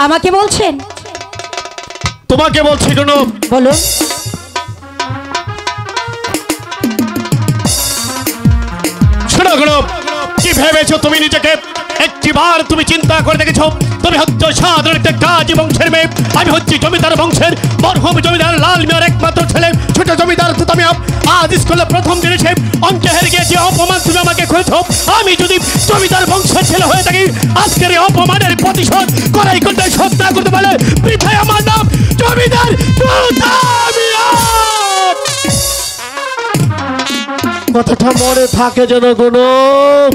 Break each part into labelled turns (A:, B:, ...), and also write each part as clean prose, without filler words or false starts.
A: আমাকে বলছেন?
B: তোমাকে বলছি গণব।
A: বলুন।
B: শোনো গণব, কি ভেবেছো তুমি নিজেকে? একটিবার তুমি চিন্তা করে দেখেছো তুমি হচ্ছে সাধারণ একটা কাজী বংশের মেয়ে, আমি হচ্ছি জমিদার বংশের মরহুম জমিদার লাল মিয়ার একমাত্র ছেলে, ছোট জমিদার তুমি। আজ স্কুলে প্রথম দিনে সে অঙ্কে হেরে গিয়ে যে অপমান তুমি আমাকে করেছো, আমি যদি জমিদার বংশের ছেলে হয়ে থাকি আজকের এই অপমানের প্রতিশোধ করাই করতে শোধ না করতে পারলে বৃথায় আমার নাম জমিদার মিয়া। কথাটা মনে থাকে যেন গণব।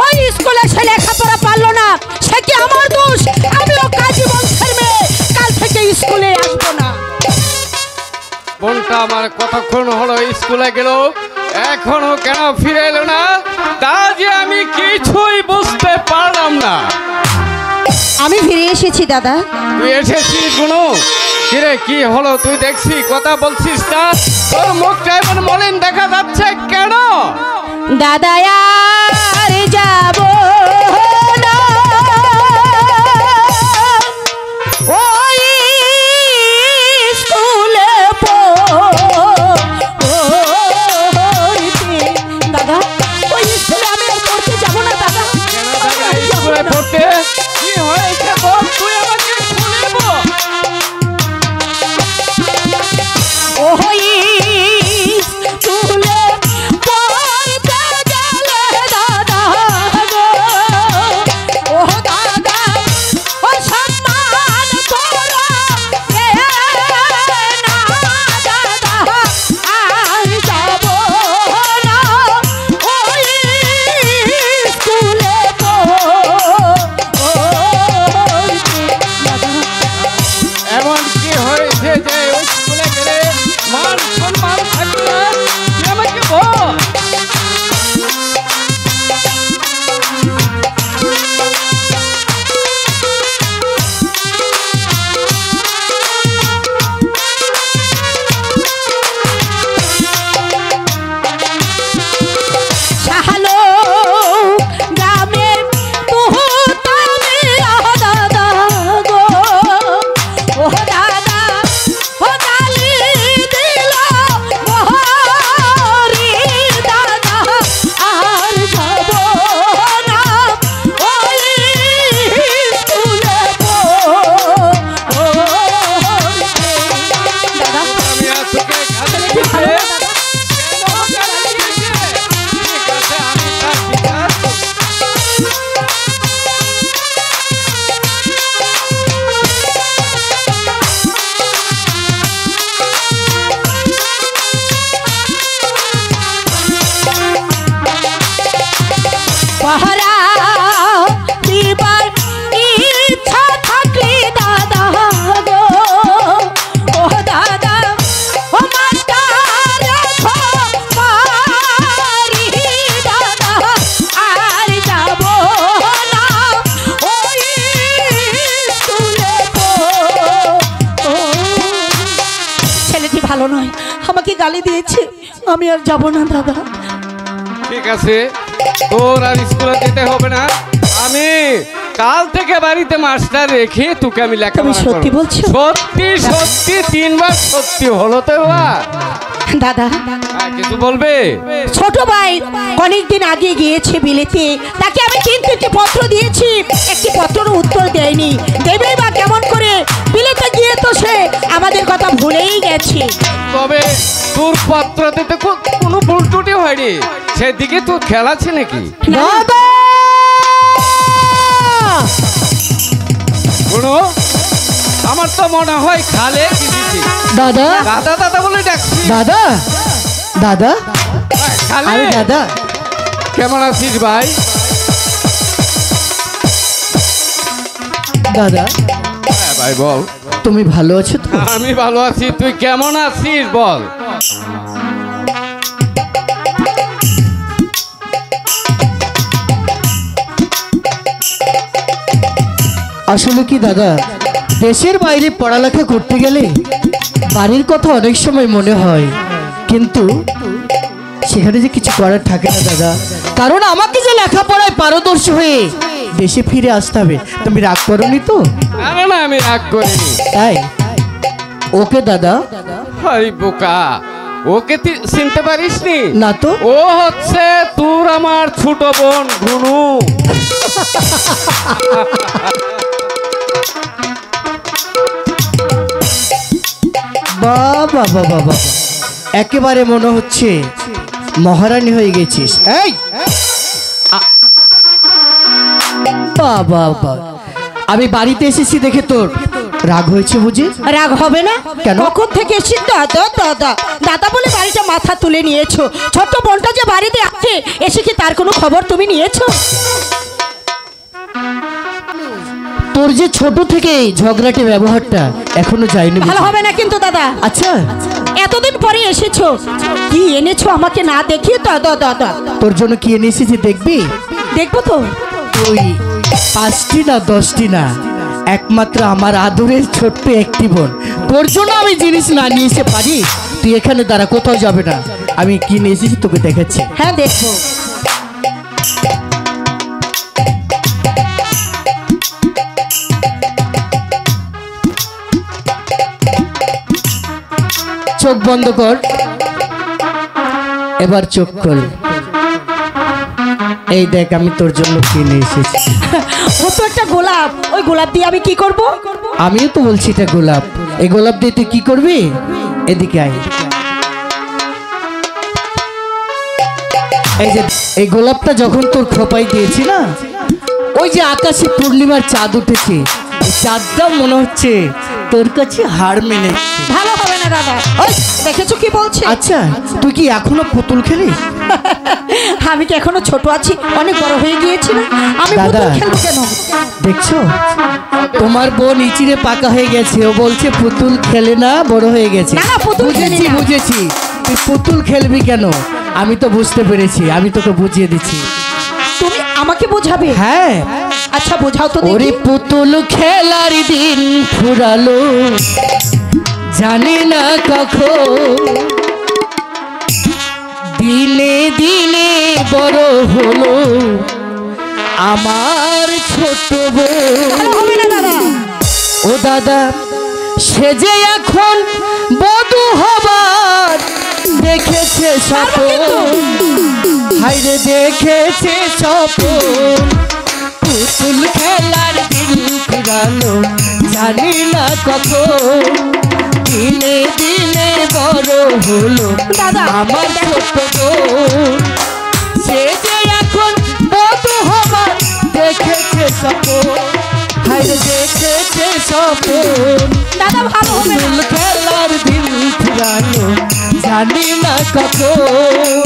A: ওই স্কুলে সে লেখাপড়া পারলো না, সে কি আমার দোষ? আমিও কাজী বংশের মেয়ে, কাল থেকে স্কুলে আসবো না।
C: বোনটা আমার কতক্ষণ হলো স্কুলে গেল, এখনো কেন ফিরে এলো না? তা যে আমি কিছুই বুঝতে পারলাম না।
A: আমি ফিরে এসেছি দাদা।
C: তুই এসেছিস কোনো? কিরে কি হলো? তুই দেখছি কথা বলছিস না, তোর মুখটা এমন মলিন দেখা যাচ্ছে কেন?
A: দাদা আর যাব না, ওই স্কুলে দাদা, ওই স্কুলে আমি আর পড়তে যাব না দাদা।
C: স্কুলে পড়তে কি হয়েছে বল, তুই আমাকে খুলে বল।
A: ওই স্কুলে পড়তে গেলে দাদা গো, ও দাদা, ও সম্মান তোরা এ না দাদা, আর যাব না ওই স্কুলে
C: এমন কি হয়েছে যে ওই স্কুলে গেলে মান সম্মান থাকবে না? তুই আমাকে বল।
A: শাহালো গ্রামের বহুত আমি দাদা গো, ও দাদা, ও গালি দিল মোহরি দাদা, আর যাব না ওই স্কুলে দাদা।
C: আমি আজ তোকে গালি দিয়েছি। কেন গালি দিয়েছি? ঠিক আছে, আমি তার বিচার করব।
A: পাহারা দিবার ইচ্ছা থাকলে দাদা গো, ও দাদা, ও মাস্টার মারি দাদা, আর যাব না ওই স্কুলে। ছেলেটি ভালো নয়, আমাকে গালি দিয়েছে, আমি আর যাব না দাদা।
C: ঠিক আছে, তোর আর স্কুলে যেতে হবে না। আমি কাল থেকে বাড়িতে মাস্টার রেখে তোকে আমি লেখাপড়া
A: তুমি সত্যি
C: করব।
A: বলছো?
C: সত্যি সত্যি, 3 বার সত্যি হলো তো বাবা।
A: দাদা,
C: কিছু বলবে?
A: ছোট ভাই অনেকদিন আগে গিয়েছে বিলেতে, তাকে আমি 3টি পত্র দিয়েছি, একটি পত্রের উত্তর দেয়নি। দেবেই বা কেমন করে? বিলেতে গিয়ে তো সে আমাদের কথা ভুলেই গেছে।
C: তবে তোর পত্রতে তো কোনো ভুল ত্রুটি হয়নি, সেদিকে তোর খেয়াল আছে নাকি?
A: দাদা,
C: শোনো, আমার তো মনে হয় খালে দিয়েছি।
D: দাদা
C: দাদা দাদা বলে ডাকছি।
D: দাদা দাদা
C: খালে
D: আরে দাদা,
C: কেমন আছিস ভাই?
D: দাদা
C: হ্যাঁ ভাই বল।
D: তুমি ভালো আছো তো?
C: আমি ভালো আছি, তুই কেমন আছিস বল।
D: আসলে কি দাদা, দেশের বাইরে পড়ালেখা করতে গেলে বাড়ির কথা অনেক সময় মনে হয়, কিন্তু সেখানে যে কিছু করার থাকে না দাদা, কারণ আমাকে যে লেখাপড়ায় পারদর্শী হয়ে দেশে ফিরে আসতে হবে। তুমি রাগ করোনি তো?
C: না না, আমি রাগ করিনি।
D: তাই ওকে দাদা।
C: আরে বোকা, ওকে চিনতে পারিস নি?
D: না তো।
C: ও হচ্ছে তোর আমার ছোট বোন গুনু।
D: বাবা বাবা বাবা, একেবারে মনে হচ্ছে মহারানী হয়ে গেছিস। এই বাবা বাবা, আমি বাড়িতে এসেছি দেখে তোর রাগ হয়েছে বুঝি?
A: রাগ হবে না
D: কেন?
A: কখন থেকে এসেছি? দাদা দাদা দাদা বলে বাড়িটা মাথা তুলে নিয়েছো। ছোট্ট বোনটা যে বাড়িতে আছে, এসে কি তার কোনো খবর তুমি নিয়েছো?
D: তোর যে ছোট থেকে ঝগড়াটে ব্যবহারটা এখনো যায়নি বুঝি?
A: ভালো হবে না কিন্তু দাদা।
D: আচ্ছা,
A: এতদিন পরে এসেছো, কি এনেছো আমাকে না দেখিয়ে? দাদা দাদা
D: তোর জন্য কি এনে এসেছি দেখবি?
A: দেখবো তো।
D: ওই 5টি না 10টি না, একমাত্র আমার আদরের ছোট্ট একটি বোন। তোর জন্য আমি জিনিস না নিয়ে এসে পারি? তুই এখানে দাঁড়া, কোথাও যাবে না। আমি কি নিয়ে এসেছি তোকে দেখাচ্ছি।
A: হ্যাঁ দেখবো।
D: চোখ বন্ধ কর, এবার চোখ খোল। এই দেখ আমি তোর জন্য কি নিয়ে এসেছি।
A: ও তো একটা গোলাপ, ওই গোলাপ দিয়ে আমি কি করব?
D: আমিও তো বলছি এটা গোলাপ। এই গোলাপ দিয়ে তুই কি করবি? এদিকে আয়। এই যে এই গোলাপটা যখন তোর খোপায় দিয়েছি না, ওই যে আকাশে পূর্ণিমার চাঁদ উঠেছে, এই চাঁদটা মনে হচ্ছে তোর কাছে হার মেনেছে।
A: ভালো হবে না দাদা। ওই দেখেছো কি বলছে?
D: আচ্ছা, তুই কি এখনো পুতুল খেলিস?
A: আমি কি এখনো ছোট আছি? অনেক বড় হয়ে গিয়েছি না? আমি
D: দাদা,
A: পুতুল খেলবো কেন?
D: দেখছো তোমার বোন ইচিরে পাকা হয়ে গেছে, ও বলছে পুতুল খেলে না, বড় হয়ে গেছে।
A: না, না, পুতুল খেলি
D: বুঝেছি
A: না।
D: বুঝেছি, তুই পুতুল খেলবি কেন আমি তো বুঝতে পেরেছি, আমি তোকে বুঝিয়ে দিচ্ছি।
A: তুমি আমাকে বোঝাবে?
D: হ্যাঁ,
A: আচ্ছা বোঝাও তো
D: ওরে
A: দেখি।
D: পুতুল খেলার দিন ফুরালো, জানি না কখন, দিনে দিনে বড় হলো আমার ছোট বোন।
A: ভালো হবে না দাদা।
D: ও দাদা, সে যে এখন বধূ হবার দেখেছে স্বপ্ন, হাইরে দেখেছে স্বপ্ন, পুতুল খেলার দিন ফুরালো, জানি না কখন, দিনে দিনে বড় হলো
A: দাদা,
D: আমার ছোট বোন। সে যে এখন বধূ হবার দেখেছে স্বপ্ন, হাইরে দেখেছে স্বপ্ন,
A: দাদা ভালো হবে না।
D: পুতুল খেলার দিন ফুরালো, জানি না কখন।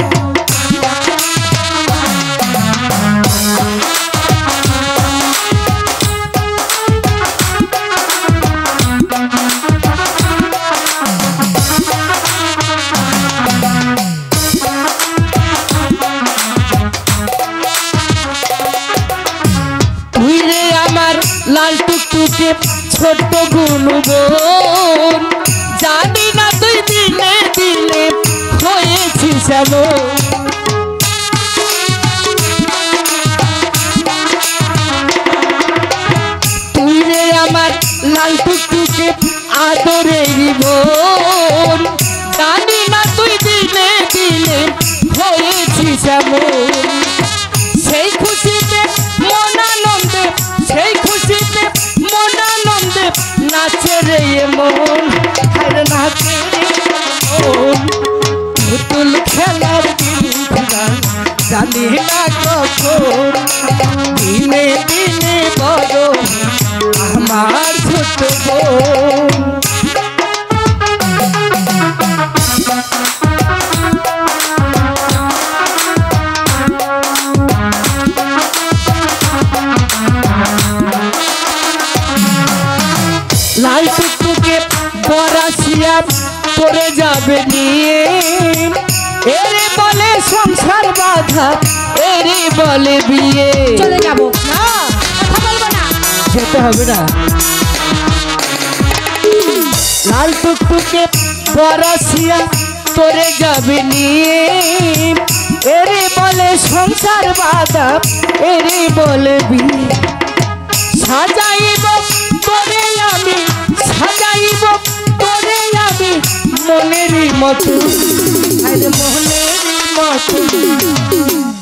D: তুই রে আমার লাল টুকটুকে ছোট্ট গুনু বোন, জানি না তুই দিনে দিনে হয়েছিস এমন। তুই রে আমার লাল টুকটুকে আদরের বোন, জানি না তুই দিনে দিনে হয়েছিস এমন। সেই খুশিতে মন আনন্দে, সেই খুশিতে মন আনন্দে নাচে রে মন, হায় নাচে রে মন। পুতুল খেলার দিন ফুরালো, জানি না কখন, দিনে দিনে বড় আমার ছোট বোন। লাল টুকটুকে পরাশিয়া পড়ে যাবে নিয়ে, এরে বলে সংসার বাধা, এরে বলে বিয়ে।
A: চলে যাবো না, কথা বলবো না।
D: যেতে হবে না। লাল টুকটুকে পরাশিয়া তোরে যাবে নিয়ে, এরে বলে সংসার বাধা, এরে বলে বিয়ে। সাজাইব তোরে আমি, সাজাইব তোরে আমি মনেরই মতো, আরে মনেরই মতো।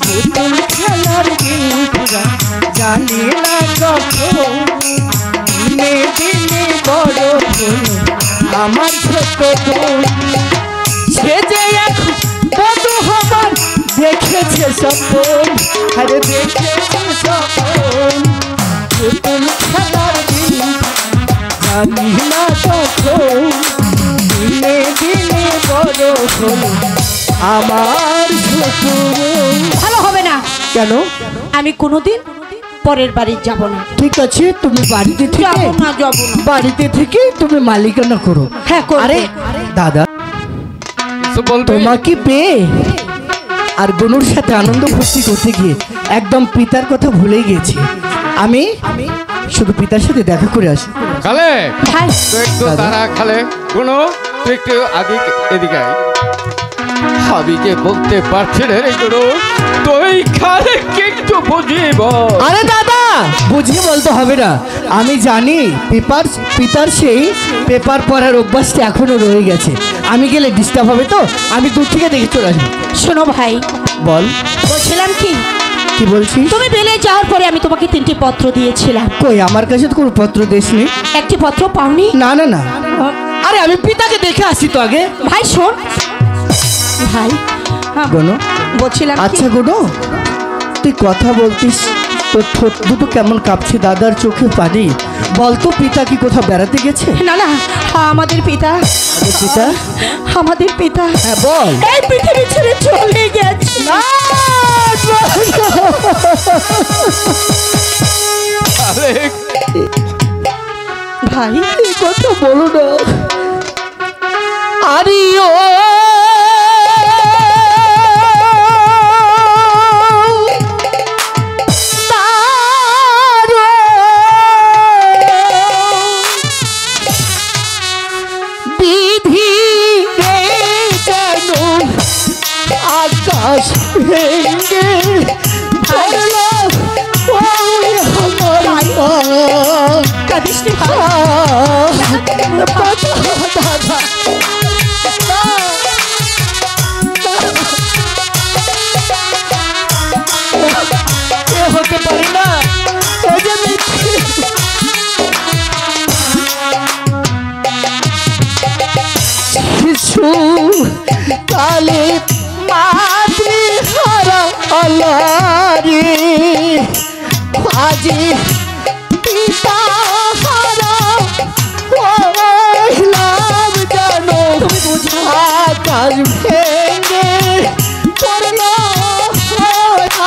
D: পুতুল খেলার গীতরা জানি না কখন, দিনে দিনে বড় হলো আমার ছোট বোন। সে যে এখন বধূ হবার দেখেছে স্বপ্ন, আরে দেখেছে স্বপ্ন। পুতুল খেলার গীত জানি না কখন, দিনে দিনে বড় হলো আমার ছোট বোন।
A: ভালো হবে না।
D: কেন?
A: আমি কোনোদিন পরের বাড়ি যাব না।
D: ঠিক আছে, তুমি বাড়িতে থেকে
A: যাবো না, যাবো না।
D: বাড়িতে থেকে তুমি মালিকানা করো।
A: হ্যাঁ, করবো।
D: আরে দাদা,
C: কিছু বলবে?
D: তোমাকে পেয়ে আর গনুর সাথে আনন্দ ফুর্তি করতে গিয়ে একদম পিতার কথা ভুলে গেছি। আমি শুধু পিতার সাথে দেখা করে আসি।
C: খালে
A: ভাই,
C: তুই একটু
D: দাদা।
C: দাঁড়া। খালে কোনো তুই একটু আগে এদিকে আয়। হাবিকে বলতে পারছি রে গুরু, তুই খালে কে একটু বুঝিয়ে বল।
D: আরে দাদা, বুঝিয়ে বলতে হবে না, আমি জানি পিতার সেই পেপার পড়ার অভ্যাসটা এখনো রয়ে গেছে। আমি গেলে ডিস্টার্ব হবে, তো আমি দূর থেকে দেখে চলে আসবো।
A: শোনো ভাই,
D: বল,
A: বলছিলাম কি,
D: কি বলছিস?
A: তুমি বেলে যাওয়ার পরে আমি তোমাকে 3টি পত্র দিয়েছিলাম।
D: কই, আমার কাছে তো কোনো পত্র দেশনি।
A: একটি পত্র পাওনি?
D: না না না, আরে আমি পিতাকে দেখে আসি তো আগে।
A: ভাই শোন, ভাই
D: গনু,
A: বলছিলাম কি,
D: আচ্ছা গনু, তুই কথা বলতিস, তোর ঠোঁট দুটো কেমন কাঁপছে, দাদার চোখে পানি। বলতো পিতা কি কোথাও বেড়াতে গেছে?
A: না না, আমাদের পিতা,
D: তোর পিতা?
A: আমাদের পিতা
D: হ্যাঁ বল।
A: এই পৃথিবী ছেড়ে চলে গেছে।
C: খালে
A: ভাই
D: এই কথা বলো না। আরে ও বিধি রে কেন আকাশ ভেঙে পড়লো ওই আমার মা।
A: কাঁদিস নি ভাই।
D: হতে পারে না, এই যে শিশু কালে মাতৃহারা আল্লাহরে আজি পিতা হারা হইলাম জানো। আকাশ ভেঙে পড়লো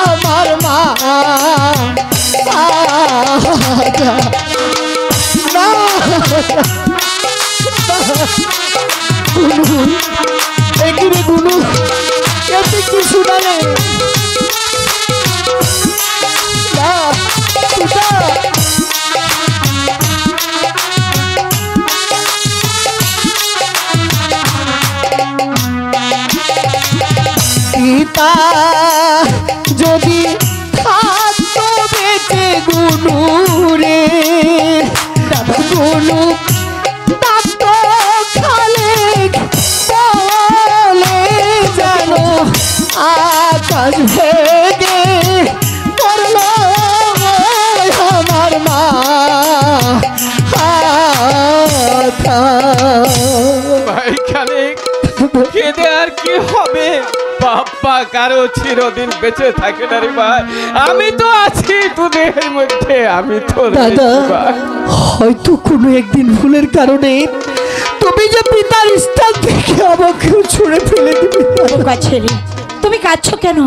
D: আমার মা। গুনু, একিরে গুনু, এতে কি শুনালে? না, পিতা। পিতা যদি থাকতো বেঁচে গুনু রে, গুনু ডাকতো খালে বলে জানো আকাশ ভেঙে পড়লো আমার মা।
C: ভাই খালে কেঁদে আর কি হবে? বাপ্পা কারো চিরদিন বেঁচে থাকে না রে ভাই। আমি তো আছি তোদের মধ্যে, আমি তো
D: দাদা,
C: রয়েছি ভাই।
D: হয়তো কোনো একদিন ভুলের কারণে তুমি যে পিতার স্থান থেকে আমাকে ছুঁড়ে ফেলে দিবে।
A: বোকা ছেলে, তুমি কাঁদছো কেন?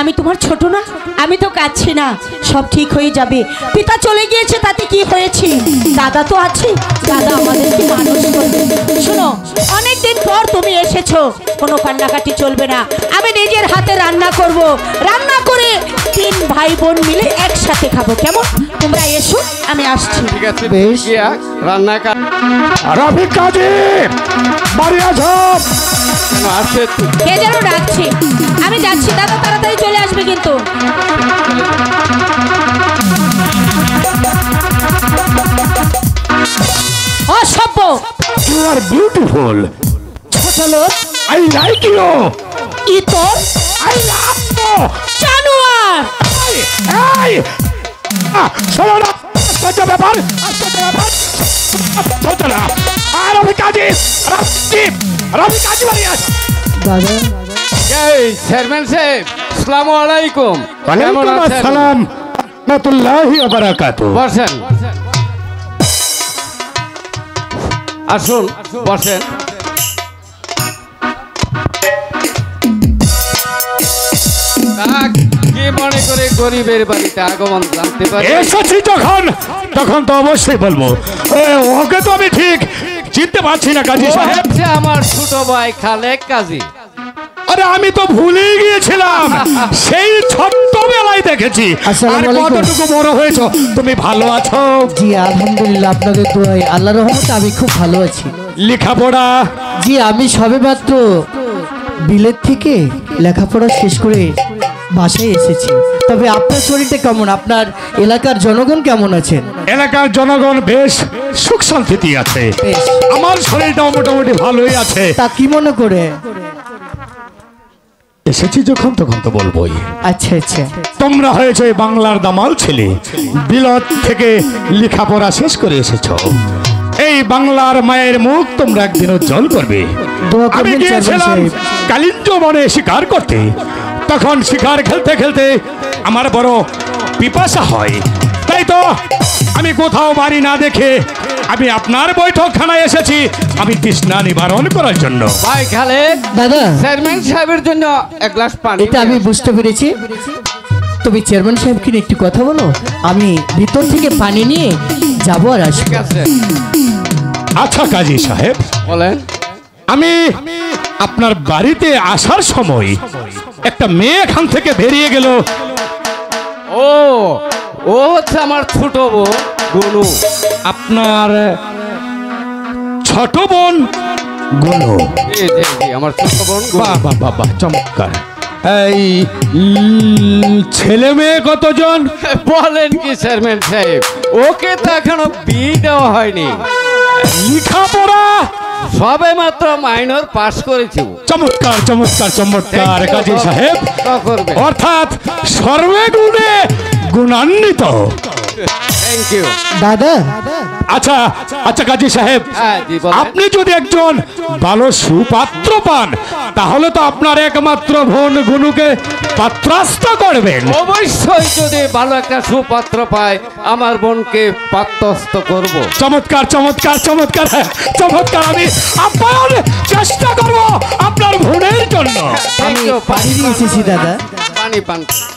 A: আমি তোমার ছোট না? আমি তো কাঁদছি না, সব ঠিক হয়ে যাবে। পিতা চলে গিয়েছে তাতে কি হয়েছে, দাদা তো আছে, দাদা আমাদেরকে মানুষ করবে। শোনো, অনেকদিন পর তুমি এসেছো, কোনো কান্নাকাটি চলবে না। আমি নিজের হাতে রান্না করব, রান্না করে 3 ভাই বোন মিলে একসাথে খাবো, কেমন? তোমরা এসো, আমি আসছি।
C: ঠিক আছে,
D: বেশ।
C: গিয়া রান্না
B: রফিক কাজী বাড়ি আছো?
C: আসে তো।
A: কে যেন ডাকছে, আমি যাচ্ছি দাদা, তাড়াতাড়ি চলে আসবে কিন্তু। অসভ্য!
B: You are beautiful.
A: চলো।
B: I like you.
A: কি তোর?
B: I love you.
A: জানোয়ার!
B: এই শোনো না, আশ্চর্য ব্যাপার, আশ্চর্য ব্যাপার। হতো না। আর আমি কাজী বাড়ি আস।
D: দাদা
C: এই চেয়ারম্যান সাহেব, আসসালামু আলাইকুম। কেমন আছেন?
B: আসসালাম রাহমাতুল্লাহি ওয়া বারাকাতুহু।
C: বসেন, আসুন বসেন। কি মনে করে গরিবের বাড়িতে আগমন জানতে পারি?
B: এসেছি তখন তো অবশ্যই বলবো। ওকে তো আমি ঠিক চিনতে পারছি না কাজী
C: ও
B: সাহেব।
C: হচ্ছে আমার ছোট ভাই খালেক কাজী।
B: আরে আমি তো ভুলেই গিয়েছিলাম, সেই ছোট্টবেলায় দেখেছি।
D: আসসালামু
B: আর
D: আলাইকুম।
B: কতটুকু বড় হয়েছো, তুমি ভালো আছো?
D: জি আলহামদুলিল্লাহ, আপনাদের দোয়ায় আল্লাহর রহমতে আমি খুব ভালো আছি।
B: লেখাপড়া?
D: জি আমি সবেমাত্র বিলেত থেকে লেখাপড়া শেষ করে বাসায় এসেছি। তবে আপনার শরীরটা কেমন, আপনার এলাকার জনগণ কেমন আছেন?
B: এলাকার জনগণ বেশ সুখ শান্তিতে আছে।
D: বেশ।
B: আমার শরীরটাও মোটামুটি ভালোই আছে।
D: তা কি মনে করে?
B: এসেছি যখন তখন তো বলবোই।
D: আচ্ছা আচ্ছা,
B: তোমরা হয়েছে এই বাংলার দামাল ছেলে, বিলত থেকে লেখাপড়া শেষ করে এসেছো। এই বাংলার মায়ের মুখ তোমরা একদিন উজ্জ্বল করবে।
D: দোয়া
B: আমি
D: করবেন চেয়ারম্যান
B: গিয়েছিলাম
D: সাহেব।
B: কালিঞ্জ বনে শিকার করতে, তখন শিকার খেলতে খেলতে আমার বড় পিপাসা হয়। তাই তো আমি কোথাও বাড়ি না দেখে আমি আপনার বৈঠকখানায় এসেছি, আমি তৃষ্ণা নিবারণ করার জন্য।
C: ভাই খালেক,
D: দাদা
C: চেয়ারম্যান সাহেবের জন্য এক গ্লাস পানি।
D: এটা আমি বুঝতে পেরেছি। তুমি চেয়ারম্যান সাহেবকে নিয়ে একটু কথা বলো, আমি ভিতর থেকে পানি নিয়ে যাবো আর আসবো।
C: ঠিক আছে,
B: আচ্ছা কাজী সাহেব,
C: বলেন।
B: আমি আপনার বাড়িতে আসার সময় একটা মেয়ে এখান থেকে বেরিয়ে গেল।
C: ও ও হচ্ছে আমার ছোট বোন গুনু।
B: আপনার ছোট বোন গুনু?
C: জি জি জি, আমার ছোট বোন গুনু।
B: বাহ বাহ বাহ বাহ, চমৎকার। এই ছেলে মেয়ে কতজন?
C: বলেন কি চেয়ারম্যান সাহেব, ওকে তো এখনো বিয়ে দেওয়া হয়নি,
B: লেখাপড়া?
C: সবে মাত্র মাইনর পাস করেছি।
B: চমৎকার চমৎকার চমৎকার কাজী সাহেব,
C: তা করবে।
B: অর্থাৎ সর্বে গুণে গুণান্বিত।
C: Thank you.
D: দাদা
B: আচ্ছা আচ্ছা কাজী সাহেব,
C: হ্যাঁ জি বলেন।
B: আপনি যদি একজন ভালো সুপাত্র পান, তাহলে তো আপনার একমাত্র বোন গুনুকে পাত্রাস্ত করবেন।
C: অবশ্যই যদি ভালো একটা সুপাত্র পায়, আমার বোনকে পাত্রস্থ করব।
B: চমৎকার চমৎকার চমৎকার চমৎকার, আমি আপ্যায়ন চেষ্টা করব আপনার বোনের জন্য।
C: Thank you,
D: পানি নিয়ে এসেছি দাদা।
C: পানি পান করুন।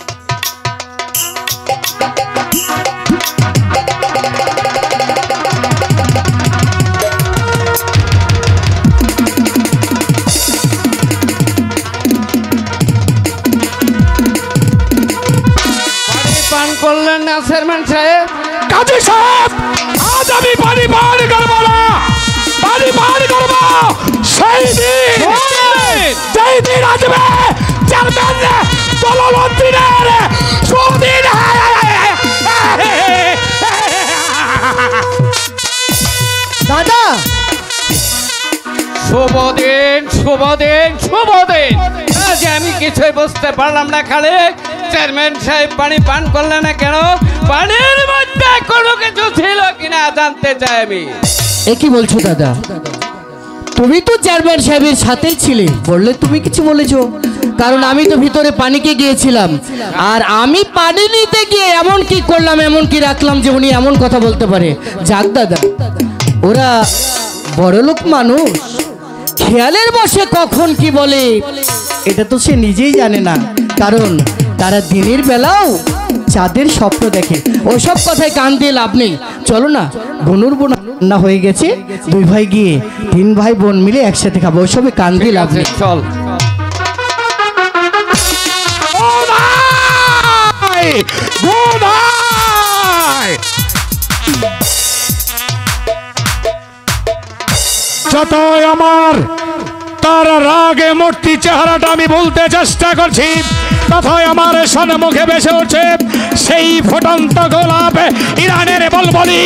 C: পানি পান করলেন না চেয়ারম্যান সাহেব?
B: কাজী সাহেব, আজ আমি পানি পান করব না, পানি পান করব সেই দিন যেই দিন আসবে চেয়ারম্যান দলমন্ত্রীদের সুদিন।
D: দাদা
C: শুভ দিন শুভ দিন শুভ দিন। আজ আমি কিছুই বুঝতে পারলাম না খালেক, চেয়ারম্যান সাহেব পানি পান করলেন না কেন? পানির মধ্যে কোনো কিছু ছিল কিনা জানতে চাই আমি।
D: এ কি বলছো দাদা? তুমি তো চেয়ারম্যান সাহেবের সাথেই ছিলে, বললে তুমি কিছু বলেছো? কারণ আমি তো ভিতরে পানিকে গিয়েছিলাম, আর আমি পানি নিতে গিয়ে এমন কি করলাম, এমন কি রাখলাম যে উনি এমন কথা বলতে পারে। যাক দাদা, ওরা বড়লোক মানুষ, খেয়ালের বসে কখন কি বলে এটা তো সে নিজেই জানে না। কারণ তারা দিনের বেলাও চাঁদের স্বপ্ন দেখে। ওসব কথায় কান দিয়ে লাভ নেই। চলো না, বোনুর বোন রান্না হয়ে গেছে, দুই ভাই গিয়ে তিন ভাই বোন মিলে একসাথে খাবো। ওসবে কান দিয়ে লাভ নেই।
C: চল।
B: যতই আমার তা তোমার রাগে মূর্তি চেহারাটা আমি বলতে চেষ্টা করছি, তথায় আমার সম্মুখে ভেসে উঠছে সেই ফুটন্ত গোলাপ, ইরানের বলবলি,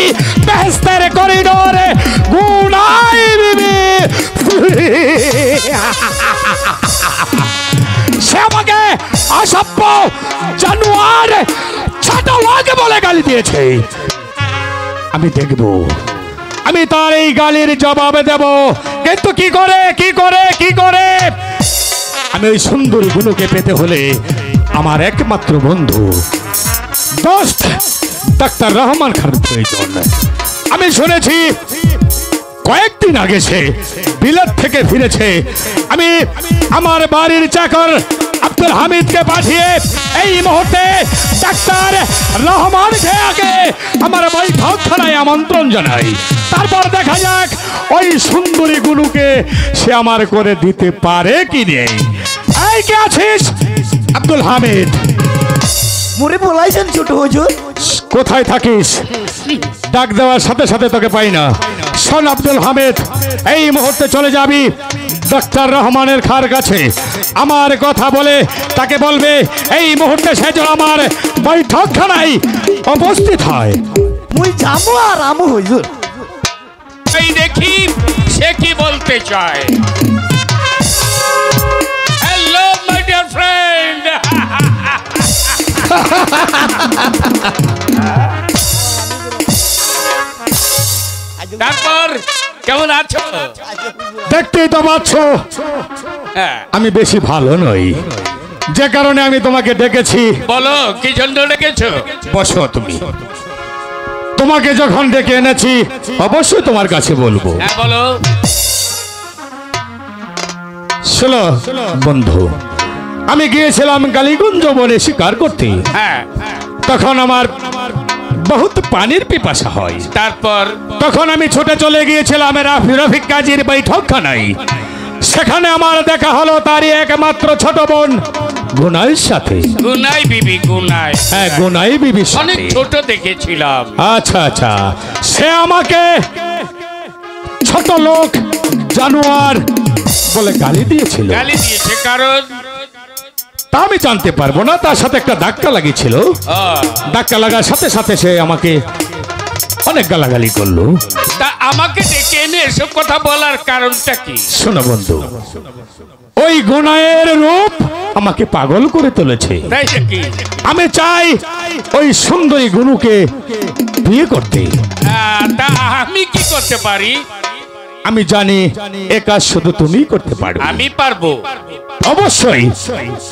B: বেহেশতের করিডোরে গুনাই বিবি। সে আমাকে অসভ্য, জানোয়ার, ছোট লোক বলে গালি দিয়েছে। আমি দেখব, আমি তার এই গালির জবাব দেব, কিন্তু কি করে কি করে কি করে? আমি ওই সুন্দরী গুলোকে পেতে হলে আমার একমাত্র বন্ধু দোস্ত ডাক্তার রহমান খান প্রয়োজন। আমি শুনেছি কয়েকদিন আগে সে বিলেত থেকে ফিরেছে। আমি আমার বাড়ির চাকর আব্দুল হামিদকে পাঠিয়ে এই মুহূর্তে ডাক্তার রহমানকে আগে আমার বৈঠকখানায় আমন্ত্রণ জানাই। তারপর দেখা যাক ওই সুন্দরী গুলোকে সে আমার করে দিতে পারে কি নেই। এই কে আছিস? আব্দুল হামিদ।
E: মুরে বলাইছেন ছোট হুজুর।
B: কোথায় থাকিস? ডাক দেওয়ার সাথে সাথে তোকে পাই না। শোন আব্দুল হামিদ, এই মুহূর্তে চলে যাবি ডাক্তার রহমানের খার কাছে। আমার কথা বলে তাকে বলবে এই মুহূর্তে সে যেন আমার বৈঠকখানায় উপস্থিত হয়।
E: মুই যাবো আর আমু হুজুর।
C: এই দেখি সে কি বলতে চায়। Hello my dear friend. তারপর কেমন আছো?
B: দেখতেই তো পাচ্ছ
C: হ্যাঁ,
B: আমি বেশি ভালো নই, যে কারণে আমি তোমাকে ডেকেছি।
C: বলো কি জন্য ডেকেছো?
B: বসো তুমি। তোমাকে যখন ডেকে এনেছি অবশ্যই তোমার কাছে বলবো।
C: হ্যাঁ বলো।
B: শোনো বন্ধু, আমি গিয়েছিলাম কালীগঞ্জ বনে শিকার করতে।
C: হ্যাঁ,
B: তখন আমার বহুত পানির পিপাসা হয়।
C: তারপর
B: তখন আমি ছুটে চলে গিয়েছিলাম রফিক কাজীর বৈঠকখানায়। সেখানে আমার দেখা হলো তারই একমাত্র ছোট বোন গুনাইর সাথে।
C: গুনাই বিবি, গুনাই।
B: হ্যাঁ, গুনাই বিবির
C: অনেক
B: সাথে।
C: ছোট দেখেছিলাম।
B: আচ্ছা আচ্ছা, সে আমাকে ছোট লোক, জানোয়ার বলে গালি দিয়েছিল।
C: গালি দিয়েছে কারণ?
B: তা আমি জানতে পারবো না। তার সাথে একটা ধাক্কা লাগিয়েছিল। ধাক্কা লাগার সাথে সাথে সে আমাকে অনেক গালাগালি করলো।
C: তা আমাকে ডেকে এনে এসব কথা বলার কারণটা কি?
B: শোনো বন্ধু, ওই গুনায়ের রূপ আমাকে পাগল করে তুলেছে।
C: তাই কি?
B: আমি চাই ওই সুন্দরী গুনুকে বিয়ে করতে।
C: তা আমি কি করতে পারি?
B: আমি জানি এ কাজ শুধু তুমিই করতে পারবে।
C: আমি পারবো
B: অবশ্যই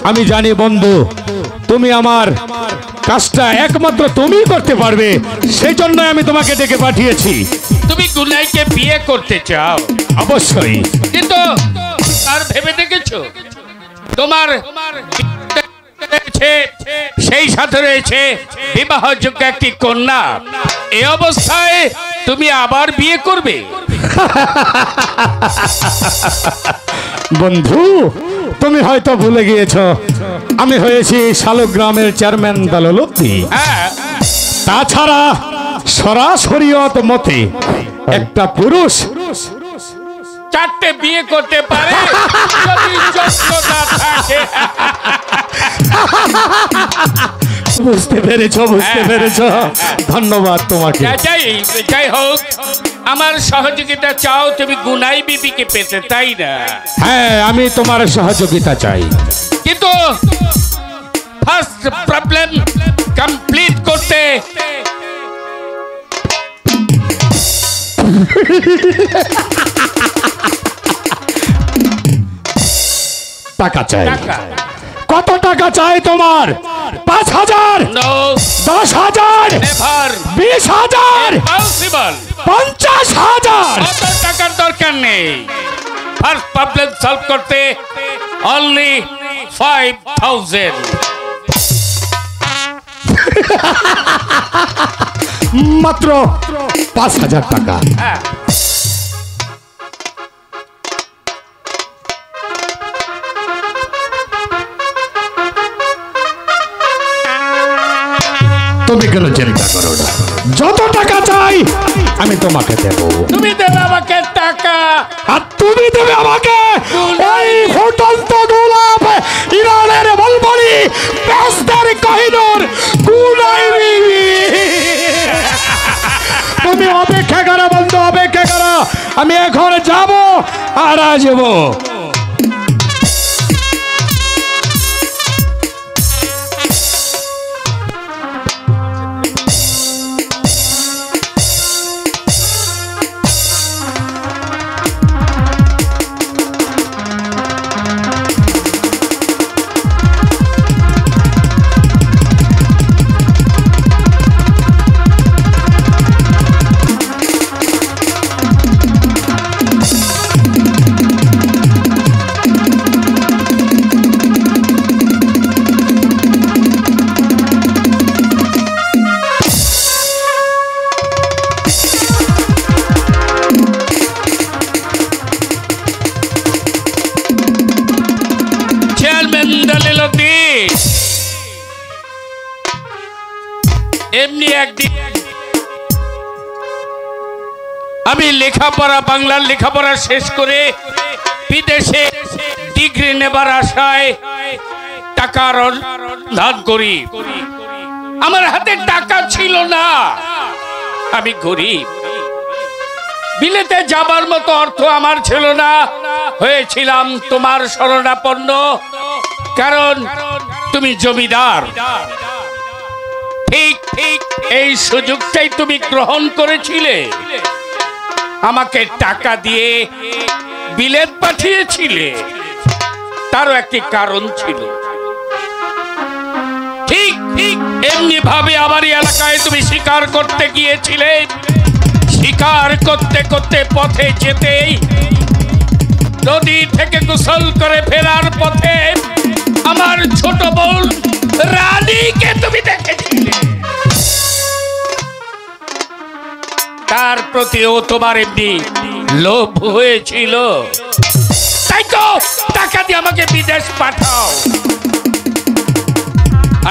B: আমি জানি বন্ধু, তুমি আমার কাজটা একমাত্র তুমিই করতে পারবে। সেই জন্য আমি তোমাকে ডেকে পাঠিয়েছি।
C: তুমি গুনাইকে বিয়ে করতে চাও?
B: অবশ্যই।
C: কিন্তু আর ভেবে দেখেছো তোমার সেই সাথে রয়েছে বিবাহযোগ্য একটি কন্যা। এই অবস্থায় তুমি আবার বিয়ে করবে?
B: বন্ধু, তুমি হয়তো ভুলে গিয়েছো আমি হয়েছি শালগ্রামের চেয়ারম্যান দললুদ্দি।
C: হ্যাঁ,
B: তাছাড়া সরাসরিয়ত মতে একটা পুরুষ
C: চারটে বিয়ে করতে পারে যদি যোগ্যতা থাকে।
B: বুঝতে পেরেছো, বুঝতে পেরেছো। ধন্যবাদ তোমাকে।
C: যাই হোক, আমার সহযোগিতা চাও তুমি গুনাই বিবিকে পেতে, তাই না?
B: হ্যাঁ, আমি তোমার সহযোগিতা চাই।
C: কিন্তু ফার্স্ট প্রবলেম কমপ্লিট করতে
B: টাকা চাই।
C: টাকা।
B: কত টাকা চাই তোমার? 5,000,
C: নো,
B: 10,000,
C: নেভার,
B: 20,000,
C: ইম্পসিবল।
B: 50,000?
C: অত টাকার দরকার নেই। ফার্স্ট প্রবলেম সলভ করতে অনলি 5,000।
B: মাত্র 5,000 টাকা।
C: হ্যাঁ,
B: তুমি কেন চিন্তা করো না, যত টাকা চাই আমি তোমাকে দেব।
C: তুমি দেবে আমাকে টাকা।
B: আর তুমি দেবে আমাকে ওই
F: আমি এখন যাব আর আসবো।
C: এমনি একদিন আমি লেখাপড়া বাংলার লেখাপড়া শেষ করে বিদেশে ডিগ্রি নেবার আশায় টাকার ধার করি। আমার হাতে টাকা ছিল না, আমি গরিব। বিলেতে যাবার মতো অর্থ আমার ছিল না, হয়েছিলাম তোমার শরণাপন্ন, কারণ তুমি জমিদার। ঠিক ঠিক এই সুযোগটাই তুমি গ্রহণ করেছিলে, আমাকে টাকা দিয়ে বিলেত পাঠিয়েছিলে। তারও একটি কারণ ছিল। ঠিক ঠিক এমনি ভাবে আমার এলাকায় তুমি শিকার করতে গিয়েছিলে। শিকার করতে করতে পথে যেতেই নদী থেকে গোসল করে ফেরার পথে আমার ছোট বোন রানীকে তুমি দেখেছিলে। তার প্রতিও তোমার এমনি লোভ হয়েছিল, তাই তো টাকা দিয়ে আমাকে বিদেশ পাঠাও।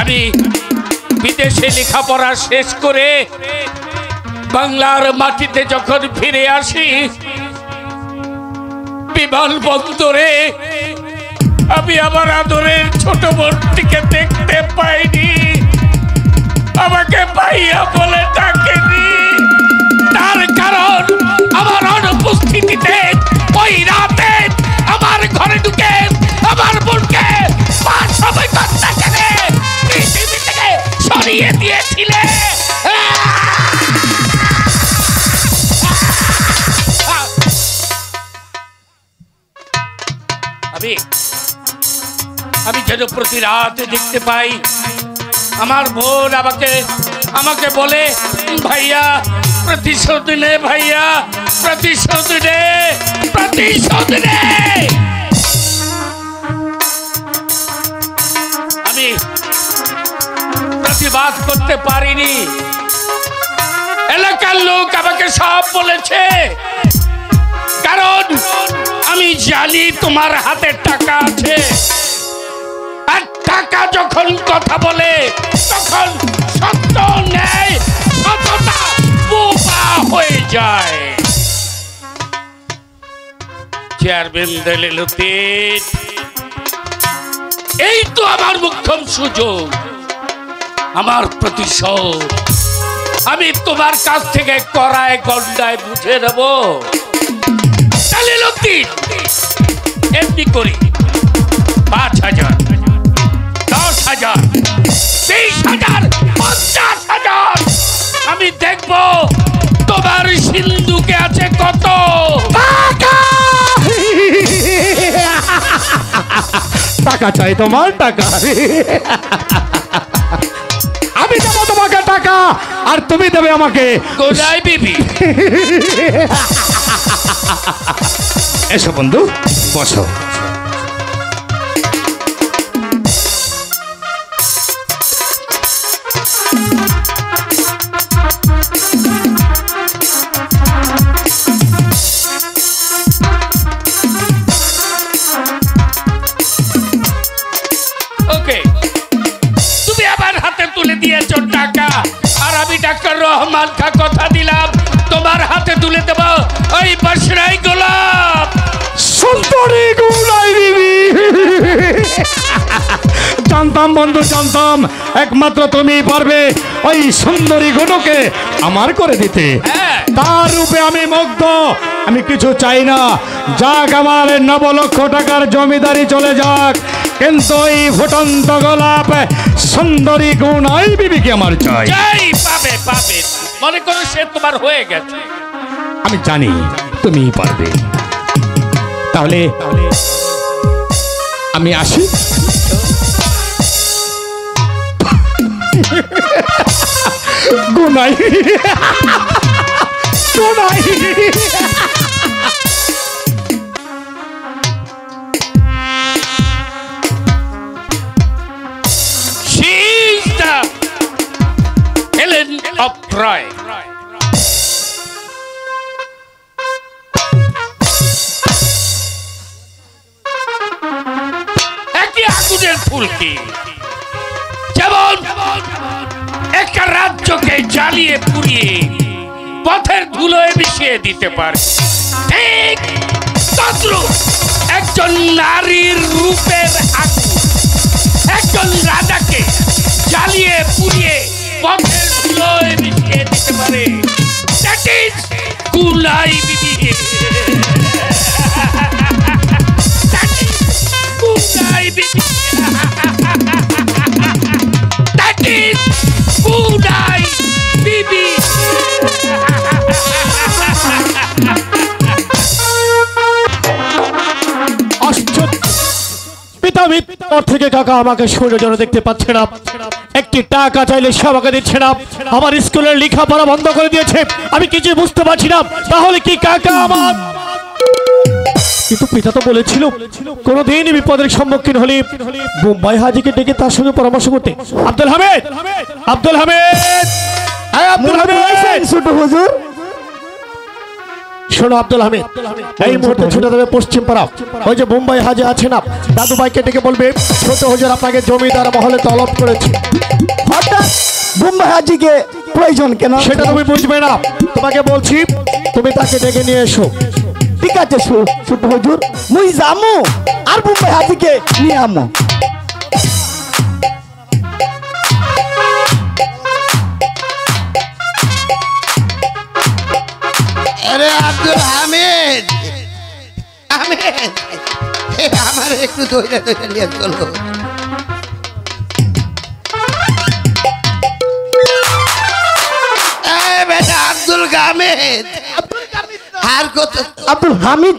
C: আমি বিদেশে লেখাপড়া শেষ করে বাংলার মাটিতে যখন ফিরে আসি, বিমানবন্দরে আমি আমার আদরের ছোট বোনটিকে দেখতে পাইনি, আমাকে ভাইয়া বলে ডাকেনি। তার কারণ আমার অনুপস্থিতিতে ওই রাতে আমার ঘরে ঢুকে আমার বোনকে সময় কথা কেনে পৃথিবী থেকে সরিয়ে দিয়েছিলে। আমি যেন প্রতি রাতে দেখতে পাই আমার বোন আমাকে বলে, ভাইয়া প্রতিশোধ নে, ভাইয়া প্রতিশোধ নে, প্রতিশোধ নে। আমি প্রতিবাদ করতে পারিনি। এলাকার লোক আমাকে সব বলেছে, কারণ আমি জানি তোমার হাতে টাকা আছে। আর টাকা যখন কথা বলে তখন সত্য নেই, সততা বোবা হয়ে যায়। চেয়ারম্যান দেলেলুদ্দিন, এই তো আমার মুখ্যম সুযোগ, আমার প্রতিশোধ আমি তোমার কাছ থেকে করায় গন্ডায় বুঝে নেব। এমনি করি ৫,০০০, ১০,০০০, ২০,০০০, ৫০,০০০, আমি দেখব তোমার সিন্ধুকে আছে কত
F: টাকা। চাই তোমার টাকা, আমি দেবো তোমাকে টাকা আর তুমি দেবে আমাকে
C: গোলাই বিবি।
F: এসো বন্ধু, বসো।
C: ওকে, তুমি আবার হাতে তুলে দিয়েছো টাকা, আর আমি ডাক্তার রহমান খা কথা দিলাম তোমার হাতে তুলে দেব ওই বসরাই গোলাপ
F: সুন্দরী গোলাই বিবি। জানতাম বন্ধু, জানতাম একমাত্র তুমি পারবে ওই সুন্দরী গুণকে আমার করে দিতে। তার রূপে আমি মুগ্ধ, আমি কিছু চাই না, যাক আমার 9 লক্ষ টাকার জমিদারি চলে যাক, কিন্তু এই ফুটন্ত গোলাপ সুন্দরী গুণাই বিবিকে আমার চাই।
G: যাই পাবে পাবে, মনে করো সে তোমার হয়ে গেছে।
F: আমি জানি তুমি পারবে, তাহলে আমি আসি। গুনাই গুনাই
G: She is the Helen of Troy. একই আগুনের ফুলকি, যেমন একটা রাজ্যকে জ্বালিয়ে পুড়িয়ে পথের ধুলোয় মিশিয়ে দিতে পারে, ঠিক তদ্রূপ একজন নারীর রূপের আগুন একজন রাজাকে জ্বালিয়ে পুড়িয়ে পথের ধুলোয় মিশিয়ে দিতে পারে। That is Kulai Bibi. That is Kulai Bibi. That is Kulai বিবি।
B: আশ্চর্য! পিতা মৃত্যুর থেকে কাকা আমাকে সূর্য যেন দেখতে পাচ্ছে না, একটি টাকা চাইলে সে আমাকে দিচ্ছে না, আমার স্কুলের লেখাপড়া বন্ধ করে দিয়েছে, আমি কিছু বুঝতে পারছি না। তাহলে কি কাকা আমার? কিন্তু পিতা তো বলেছিল কোনোদিন বিপদের সম্মুখীন হলে বোম্বাই হাজিকে ডেকে তার সঙ্গে পরামর্শ করতে। আব্দুল হামিদ, আব্দুল হামিদ, হ্যাঁ আব্দুল হামিদ,
E: ছোট হুজুর।
B: শোনো আব্দুল হামিদ, এই মুহূর্তে ছুটে যাবে পশ্চিম পাড়া, ওই যে বোম্বাই হাজি আছে না, দাদু ভাইকে ডেকে বলবে ছোট হুজুর আপনাকে জমিদার মহলে তলব করেছে।
E: হঠাৎ বোম্বাই হাজিকে প্রয়োজন কেন?
B: সেটা তুমি বুঝবে না, তোমাকে বলছি তুমি তাকে ডেকে নিয়ে এসো।
E: ঠিক আছে ছোট হুজুর, মুই যামু আর বোম্বাই হাজিকে নিয়ে আমু।
H: আরে আব্দুল হামিদ, আমার একটু দইরা দইরা নিয়ে চলো। বেটা আব্দুল হামিদ, আর কত?
E: আব্দুল হামিদ,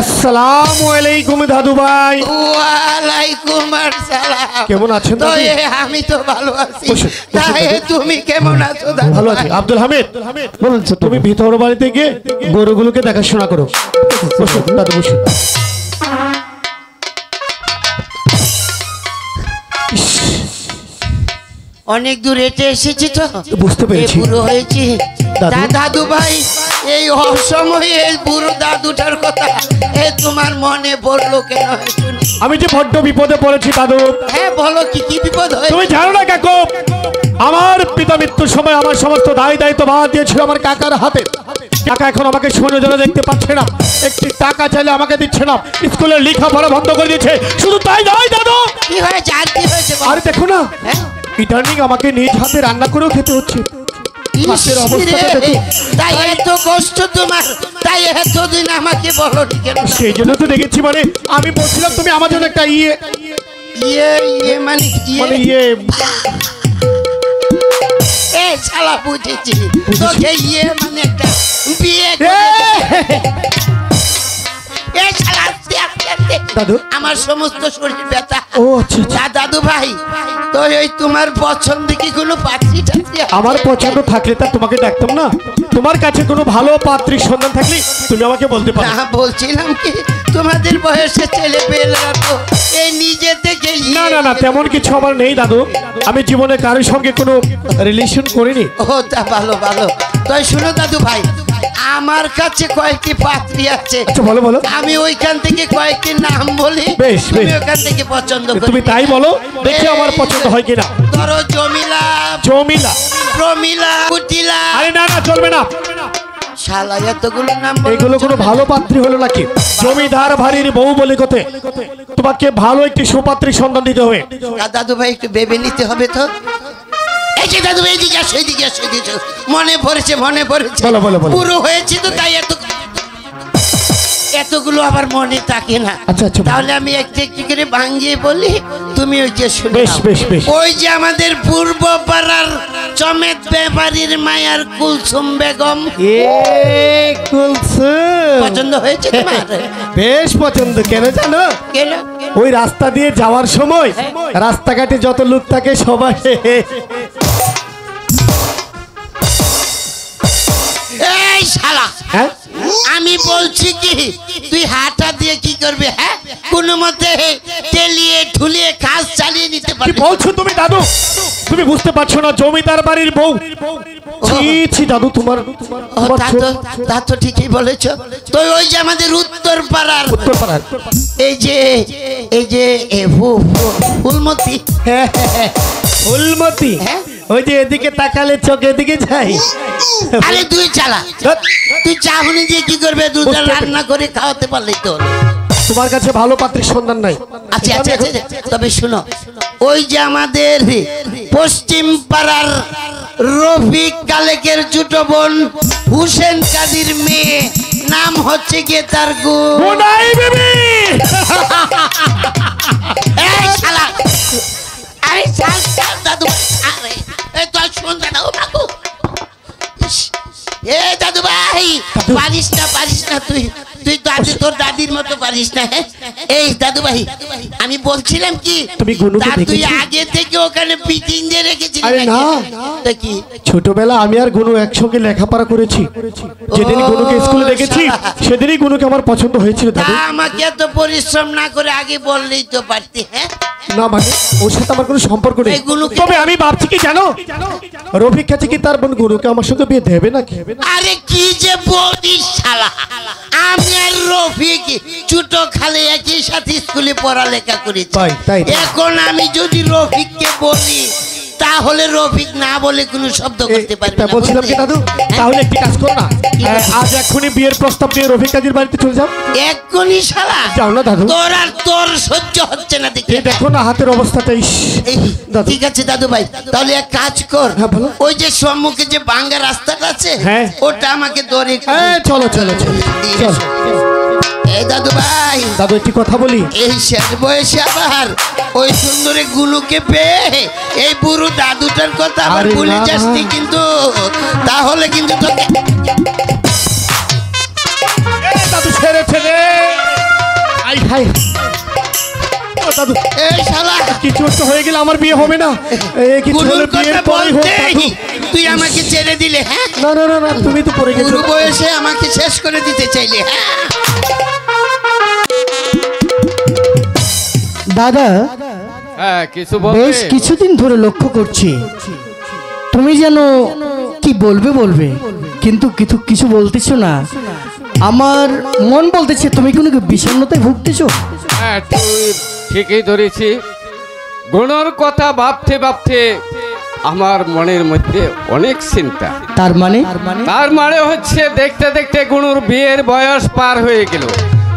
B: আসসালামু আলাইকুম দাদু ভাই।
H: ওয়ালাইকুম আসসালাম।
B: কেমন আছেন
H: তো
B: দাদু?
H: আমি তো ভালো আছি,
B: বসুন,
H: তাই তুমি কেমন আছো দাদু?
B: ভালো আছি। আব্দুল হামিদ,
E: বলুন ছোট।
B: তুমি ভিতর বাড়িতে গিয়ে গরুগুলোকে দেখাশোনা করো। বসুন দাদু, বসুন।
H: অনেক দূর হেঁটে এসেছি তো,
B: বুঝতে পেরেছি।
H: এ বুড়ো হয়েছি।
B: দাদু?
H: দাদু ভাই, এই অসময়ে এই বুড়ো দাদুটার কথা তোমার মনে পড়লো কেন শুনি?
B: আমি যে বড্ড বিপদে পড়েছি দাদু।
H: হ্যাঁ বলো, কি কি বিপদ হয়েছে?
B: তুমি জানো না কাকু, আমার পিতা মৃত্যুর সময় আমার সমস্ত দায়িত্ব ভার দিয়েছিল আমার কাকার হাতে। কাকা এখন আমাকে শূন্য জন্য দেখতে পাচ্ছে না, একটি টাকা চাইলে আমাকে দিচ্ছে না, স্কুলের লেখাপড়া বন্ধ করে দিয়েছে। শুধু তাই নয় দাদু,
H: কি হয়েছে? আর কি হয়েছে বলো?
B: আরে দেখো না,
H: হ্যাঁ?
B: ইদানিং আমাকে নিজ হাতে রান্না করেও খেতে হচ্ছে। হাতের অবস্থাটা
H: ইস রে,
B: দেখো।
H: তাই এত কষ্ট তোমার, তাই এতদিন আমাকে বলো কেন?
B: সেই জন্য তো দেখেছি, মানে আমি বলছিলাম তুমি আমার জন্য একটা
H: ইয়ে মানে ইয়ে,
B: মানে ইয়ে
H: এ শালা বুঝেছি, তোকে ইয়ে মানে একটা বিয়ে
B: এ!
H: করে- এ শালা আস্তে আস্তে আস্তে।
B: দাদু?
H: আমার সমস্ত শরীর ব্যথা।
B: ও আচ্ছা আচ্ছা।
H: দাদু ভাই, তো এই তোমার পছন্দ কি কোনো পাত্রী টাত্রী আছে?
B: আমার পছন্দ থাকলে তা তোমাকে ডাকতাম না। তোমার কাছে কোনো ভালো পাত্রীর সন্ধান থাকলে তুমি আমাকে বলতে পারো।
H: না, বলছিলাম কি তোমাদের বয়সে ছেলে পেলেরা তো এই নিজে থেকে
B: না না না, তেমন কিছু আমার নেই দাদু, আমি জীবনে কারোর সঙ্গে কোনো রিলেশন করিনি।
H: ও তা ভালো ভালো। তাই শুনো দাদু ভাই, আমার কাছে কয়েকটি পাত্রী আছে।
B: আচ্ছা বলো বলো।
H: আমি ওইখান থেকে কয়েকটি নাম বলি,
B: বেশ,
H: তুমি
B: বেশ।
H: ওখান থেকে পছন্দ করবে।
B: তুমি তাই বলো, দেখি আমার পছন্দ হয় কিনা।
H: ধরো জমিলা,
B: জমিলা।
H: প্রমিলা, কুটিলা,
B: আরে না না, চলবে না।
H: শালা এতগুলো নাম
B: এগুলো কোনো ভালো পাত্রী হলো নাকি? জমিদার বাড়ির বউ বলে কথা, তোমাকে ভালো একটি সুপাত্রীর সন্ধান দিতে হবে।
H: দাদু ভাই একটু ভেবে নিতে হবে তো। এই যে দাদু ভাই এদিকে আসো, এদিকে আসো, এদিকে আসো। মনে পড়েছে, মনে পড়েছে।
B: বলো, বলো, বলো।
H: পুরো হয়েছে তো তাই এতগুলো আবার মনে থাকে না।
B: আচ্ছা, আচ্ছা।
H: তাহলে আমি একটু একটু করে ভাঙিয়ে বলি, তুমি ওই যে শুনে
B: বেশ,
H: নাও।
B: বেশ, বেশ।
H: ওই যে আমাদের পূর্ব পাড়ার চমেত ব্যাপারীর মায়ার কুলসুম বেগম। পছন্দ হয়েছে তোমার?
B: বেশ পছন্দ। কেন জানো?
H: কেন?
B: ওই রাস্তা দিয়ে যাওয়ার সময় রাস্তাঘাটে যত লোক থাকে সবাই
H: এই শালা,
B: হ্যাঁ
H: আমি বলছি কি তুই হাতটা দিয়ে কি করবে? হ্যাঁ, কোনো মতে টেলিয়ে ঠুলিয়ে কাজ চালিয়ে নিতে
B: কি
H: পারবি?
B: বলছো তুমি দাদু? তুমি বুঝতে পারছো না? জমিদার বাড়ির বউ। ছি ছি দাদু, তোমার
H: ও,
B: তোমার
H: তা তো ঠিকই বলেছো। তো ওই যে আমাদের উত্তর পাড়ার
B: উত্তরপাড়ার
H: এই যে ফুলমতি।
B: হ্যাঁ, হ্যাঁ, ফুলমতি।
H: হ্যাঁ?
B: ওই যে এদিকে তাকালে চোখ এদিকে যাই।
H: আরে তুই চালা, তুই চাহনি দিয়ে কি করবে? দুধ রান্না করে খাওয়াতে পারলেই তো হলো।
B: তোমার কাছে ভালো পাত্রীর সন্ধান নাই?
H: আচ্ছা আচ্ছা আচ্ছা, তবে শুনো, ওই যে আমাদের পশ্চিম পাড়ার রফিক কালেকের ছোট বোন হুসেন কাদির মেয়ে, নাম হচ্ছে গিয়ে তার
B: গুনাই বিবি।
H: এই শালা, আরে শাল শাল দাদু, আরে এই তো শুন দাদু বাবু। এ দাদু ভাই, পারিস না তুই দাদি, তোর দাদির মতো পারিস না। হ্যাঁ, এই দাদু ভাই, আমি বলছিলাম কি,
B: তুমি গুনুকে
H: তুই
B: দেখেছো?
H: আগে থেকে ওখানে পিটিং দিয়ে রেখেছিলি
B: আরে
H: নাকি?
B: না।
H: তো কি
B: ছোটবেলা আমি আর গুনু একসঙ্গে লেখাপড়া করেছি। যেদিন গুনুকে স্কুলে দেখেছি সেদিনই গুনুকে আমার পছন্দ হয়েছিল
H: তা
B: দাদু।
H: আমাকে এত পরিশ্রম না করে আগে বললেই তো পারতি। হ্যাঁ,
B: না মানে ওর সাথে আমার কোনো সম্পর্ক নেই।
H: এই গুনুকে-
B: তবে আমি ভাবছি কি জানো, রফিক কাছে কি তার বোন গুনুকে আমার সঙ্গে বিয়ে দেবে নাকি?
H: আরে কি যে বলিস শালা, আমি আর রফিক ছোট খালে একই সাথে স্কুলে পড়ালেখা করেছি।
B: তাই, তাই।
H: এখন আমি যদি রফিককে বলি, তাহলে রফিক না বলে কোনো শব্দ করতে পারবে
B: তা
H: না।
B: বলছিলাম কি
H: বুঝলে?
B: দাদু,
H: হ্যাঁ?
B: তাহলে একটি কাজ করো না,
H: কি কাজ?
B: আজ এক্ষুনি বিয়ের প্রস্তাব দিয়ে রফিক কাজীর বাড়িতে চলে যাও।
H: এক্ষুনি শালা,
B: যাও না দাদু।
H: তোর সহ্য হচ্ছে না দেখি।
B: এই দেখো না হাতের অবস্থাটা, ইস।
H: এই,
B: দাদু।
H: ঠিক আছে দাদু ভাই, তাহলে এক কাজ কর।
B: হ্যাঁ, বলো।
H: ওই যে সম্মুখে যে ভাঙ্গা রাস্তাটা আছে,
B: হ্যাঁ।
H: ওটা আমাকে ধরে
B: হ্যাঁ, চলো চলো চলো চলো।
H: এই দাদু ভাই,
B: দাদু একটি কথা বলি,
H: এই শেষ বয়সে আবার ওই সুন্দরী গুলোকে পেয়ে এই বুড়ো দাদুটার কথা আবার
B: আরে
H: ভুলে
B: না।
H: যাসনি কিন্তু, তাহলে কিন্তু তোকে
B: দাদু ছেড়েছে রে। I high. ও দাদু,
H: এই শালা
B: কিছু একটা হয়ে গেলে আমার বিয়ে হবে না। এই কিছু
H: গুলোর
B: হলে বিয়ের
H: কথা
B: পরেই হোক
H: বলতেই
B: দাদু।
H: তুই আমাকে ছেড়ে দিলে। হ্যাঁ,
B: না না না না, তুমি তো পড়ে গেছো।
H: বুড়ো বয়সে আমাকে শেষ করে দিতে চাইলে। হ্যাঁ,
D: দাদা,
C: হ্যাঁ, কিছু
D: বেশ
C: বলবে?
D: কিছুদিন ধরে লক্ষ্য করছি তুমি যেন কি বলবে কিন্তু কিছু বলতেছো না। আমার মন বলতেছে তুমি কোনো বিষণ্ণতায় ভুগতেছো।
C: হ্যাঁ, তুই ঠিকই ধরেছি। গুণর কথা ভাবতে ভাবতে আমার মনের মধ্যে অনেক চিন্তা।
D: তার মানে
C: তার মানে হচ্ছে দেখতে দেখতে গুণুর বিয়ের বয়স পার হয়ে গেল।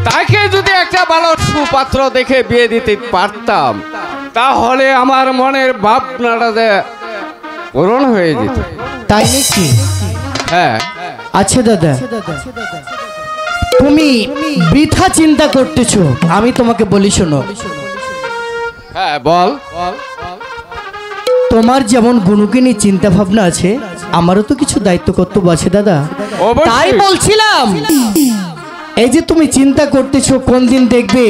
C: তাকে যদি একটা ভালো সুপাত্র দেখে বিয়ে দিতে পারতাম, তাহলে আমার মনের ভাবনাটা যে পূরণ হয়ে যেত।
D: তাই নাকি?
C: হ্যাঁ,
D: আচ্ছা দাদা, তুমি বৃথা চিন্তা করতেছো। আমি তোমাকে বলি শোনো,
C: হ্যাঁ, বল।
D: তোমার যেমন গুণকে নিয়ে চিন্তা ভাবনা আছে, আমারও তো কিছু দায়িত্ব কর্তব্য আছে দাদা।
C: অবশ্যই।
D: তাই বলছিলাম, এই যে তুমি চিন্তা করতেছো কোন দিন দেখবে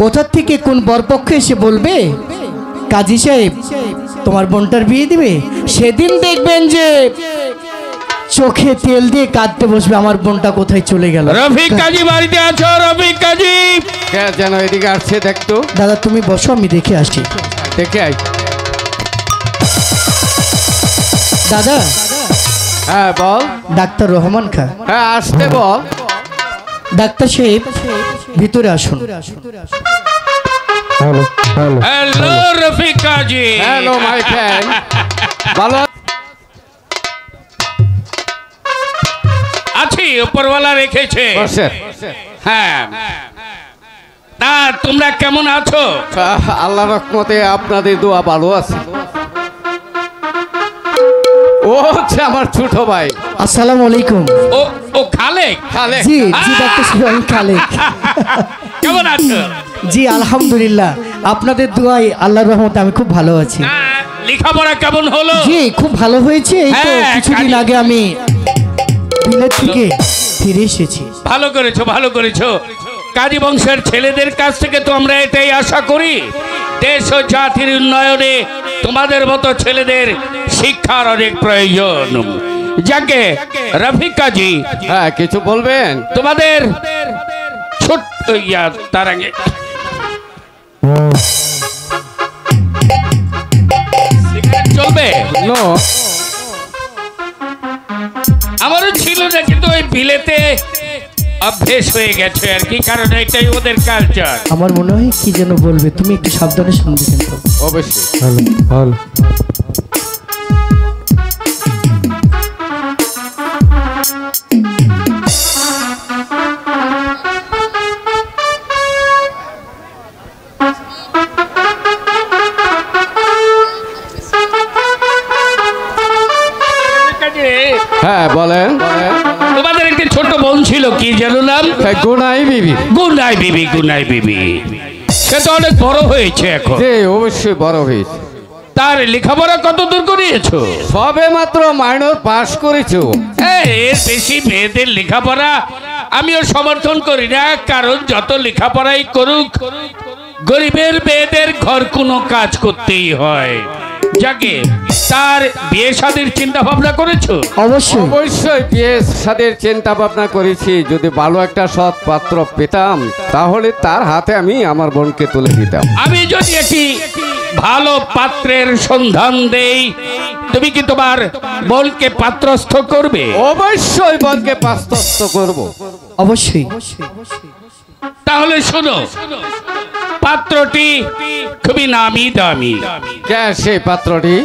D: কোথা থেকে কোন বরপক্ষ এসে বলবে কাজী সাহেব তোমার বোনটার বিয়ে দিবে, সেদিন দেখবেন যে চোখে তেল দিয়ে কাঁদতে বসবে আমার বোনটা কোথায় চলে গেল।
G: রফিক কাজী বাড়িতে আছো? রফিক কাজী
C: কে যেন এদিকে আসছে, দেখতো।
D: দাদা তুমি বসো, আমি দেখে আসি।
C: দেখে আই।
D: দাদা,
C: হ্যাঁ, বল।
D: ডাক্তার রহমান খা।
C: হ্যাঁ, আসতে বল।
D: ডাক্তার সাহেব ভিতরে আসুন।
G: Hello Rafiq Kazi.
C: Hello my friend, ভালো
G: আছি, উপরওয়ালা রেখেছে। হ্যাঁ, তা তোমরা কেমন আছো?
C: আল্লাহ রহমতে আপনাদের দোয়া ভালো আছে। ও হচ্ছে আমার ছোট ভাই।
D: আসসালামু আলাইকুম।
G: ও ও খালেক।
C: খালেক।
D: জি জি ডাক্তার সাহেব, আমি খালেক।
G: কেমন আছো?
D: জি আলহামদুলিল্লাহ, আপনাদের দোয়ায় আল্লাহর রহমতে আমি খুব ভালো আছি।
G: লেখাপড়া কেমন হলো?
D: জি খুব ভালো হয়েছে। এই তো
G: হ্যাঁ,
D: কিছুদিন আগে আমি বিলেত থেকে ফিরে এসেছি।
G: ভালো করেছো, ভালো করেছো। কাজী বংশের ছেলেদের কাছ থেকে তো আমরা এটাই আশা করি, দেশ ও জাতির উন্নয়নে তোমাদের মতো ছেলেদের শিক্ষার অনেক প্রয়োজন। যাকে রফিক কাজী,
C: হ্যাঁ কিছু বলবেন?
G: তোমাদের ছোট্ট তার আগে সিগারেট চলবে?
C: নো,
G: আমারও ছিল না, কিন্তু ওই বিলেতে অভ্যেস হয়ে গেছে আর কি, কারণ এটাই ওদের কালচার।
D: আমার মনে হয় কি যেন বলবে, তুমি একটু সাবধানে শুনবে কিন্তু।
C: অবশ্যই।
F: ভালো।
C: হ্যাঁ বলেন।
G: তোমাদের একটি ছোট বোন ছিল, কি যেন নাম?
C: গুনাই বিবি।
G: গুনাই বিবি, গুনাই বিবি। সে তো অনেক বড় হয়েছে এখন।
C: যে অবশ্যই বড় হয়েছে।
G: তার লেখাপড়া কত দূর করিয়েছো?
C: সবে মাত্র মাইনর পাস করেছো।
G: এর বেশি মেয়েদের লেখাপড়া আমিও সমর্থন করি না, কারণ যত লেখাপড়াই করুক গরিবের মেয়েদের ঘর কোনো কাজ করতেই হয়। যাকে তার বিয়ে শাদীর চিন্তা ভাবনা করেছো?
D: অবশ্যই
C: অবশ্যই বিয়ে শাদীর চিন্তা ভাবনা করেছি। যদি ভালো একটা সৎ পাত্র পেতাম তাহলে তার হাতে আমি আমার বোনকে তুলে দিতাম।
G: আমি যদি একটি ভালো পাত্রের সন্ধান দেই, তুমি কি তোমার বোনকে পাত্রস্থ করবে?
C: অবশ্যই বোনকে পাত্রস্থ করব।
D: অবশ্যই।
G: তাহলে শোনো, পাত্রটি খুবই নামি দামি।
C: কে সেই পাত্রটি?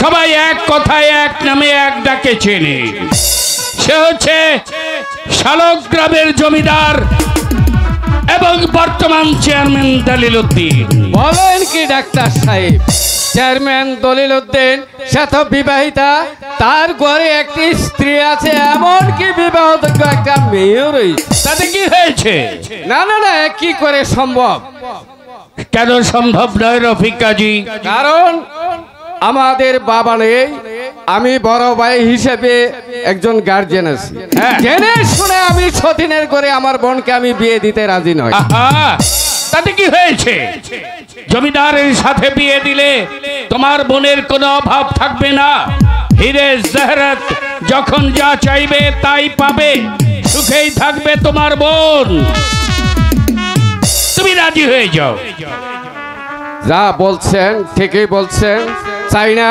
G: সবাই এক কথায় এক নামে এক ডাকে চেনে। সে হচ্ছে শালগ্রামের জমিদার এবং বর্তমান চেয়ারম্যান দলিল উদ্দিন।
C: বলেন কি ডাক্তার সাহেব? চেয়ারম্যান দলিল উদ্দিন সে তো বিবাহিতা, তার ঘরে একটি স্ত্রী আছে, এমন কি বিবাহযোগ্য একটা মেয়েও রয়েছে।
G: তাতে কি হয়েছে?
C: না না না, কি করে সম্ভব?
G: কেন সম্ভব নয় রফিক কাজী?
C: কারণ আমাদের বাবা নেই, আমি বড় ভাই হিসেবে একজন গার্জিয়ান আছি। জেনে শুনে আমি সতীনের করে আমার বোনকে আমি বিয়ে দিতে রাজি নই।
G: আহা, তাতে কি হয়েছে? জমিদারের সাথে বিয়ে দিলে তোমার বোনের কোনো অভাব থাকবে না। হিরে জহরত যখন যা চাইবে তাই পাবে, সুখেই থাকবে তোমার বোন। তুমি রাজি হয়ে যাও।
C: যা বলছেন ঠিকই বলছেন। চাই না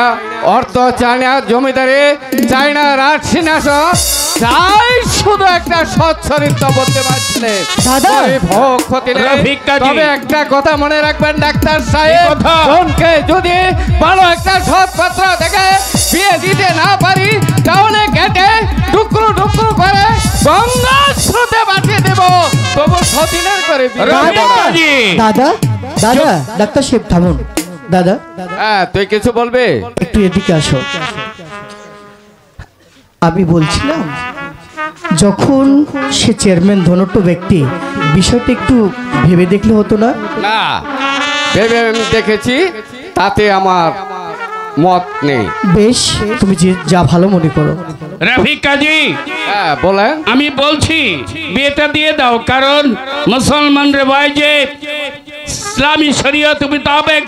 C: অর্থ, চাই না জমিদারি, চাই না রাজসিংহাসন, চাই শুধু একটা সৎ চরিত্র বলতে পারছিলেন।
D: দাদা!
G: রফিক কাজী।
C: তবে একটা কথা মনে রাখবেন ডাক্তার সাহেব,
G: কথা?
C: বোনকে যদি ভালো একটা সৎ পাত্র দেখে বিয়ে দিতে না পারি তাহলে কেটে টুকরো টুকরো করে গঙ্গা স্রোতে পাঠিয়ে দেব, তবু সতীনের করে বিয়ে দেব
G: রফিক
C: না।
G: কাজী।
D: দাদা দাদা ডাক্তার সাহেব থামুন। দাদা
C: হ্যাঁ, তুই কিছু বলবে?
D: একটু এদিকে আসো। আমি বলছিলাম, যখন সে চেয়ারম্যান ধনট্য ব্যক্তি, বিষয়টা একটু ভেবে দেখলে হতো না?
C: না, ভেবে আমি দেখেছি, তাতে আমার মত নেই।
D: বেশ, তুমি যে যা ভালো মনে করো।
G: রফিক কাজী,
C: হ্যাঁ বলেন।
G: আমি বলছি বিয়েটা দিয়ে দাও, কারণ মুসলমান রেওয়াজ যে ইসলামী শরীয়ত মোতাবেক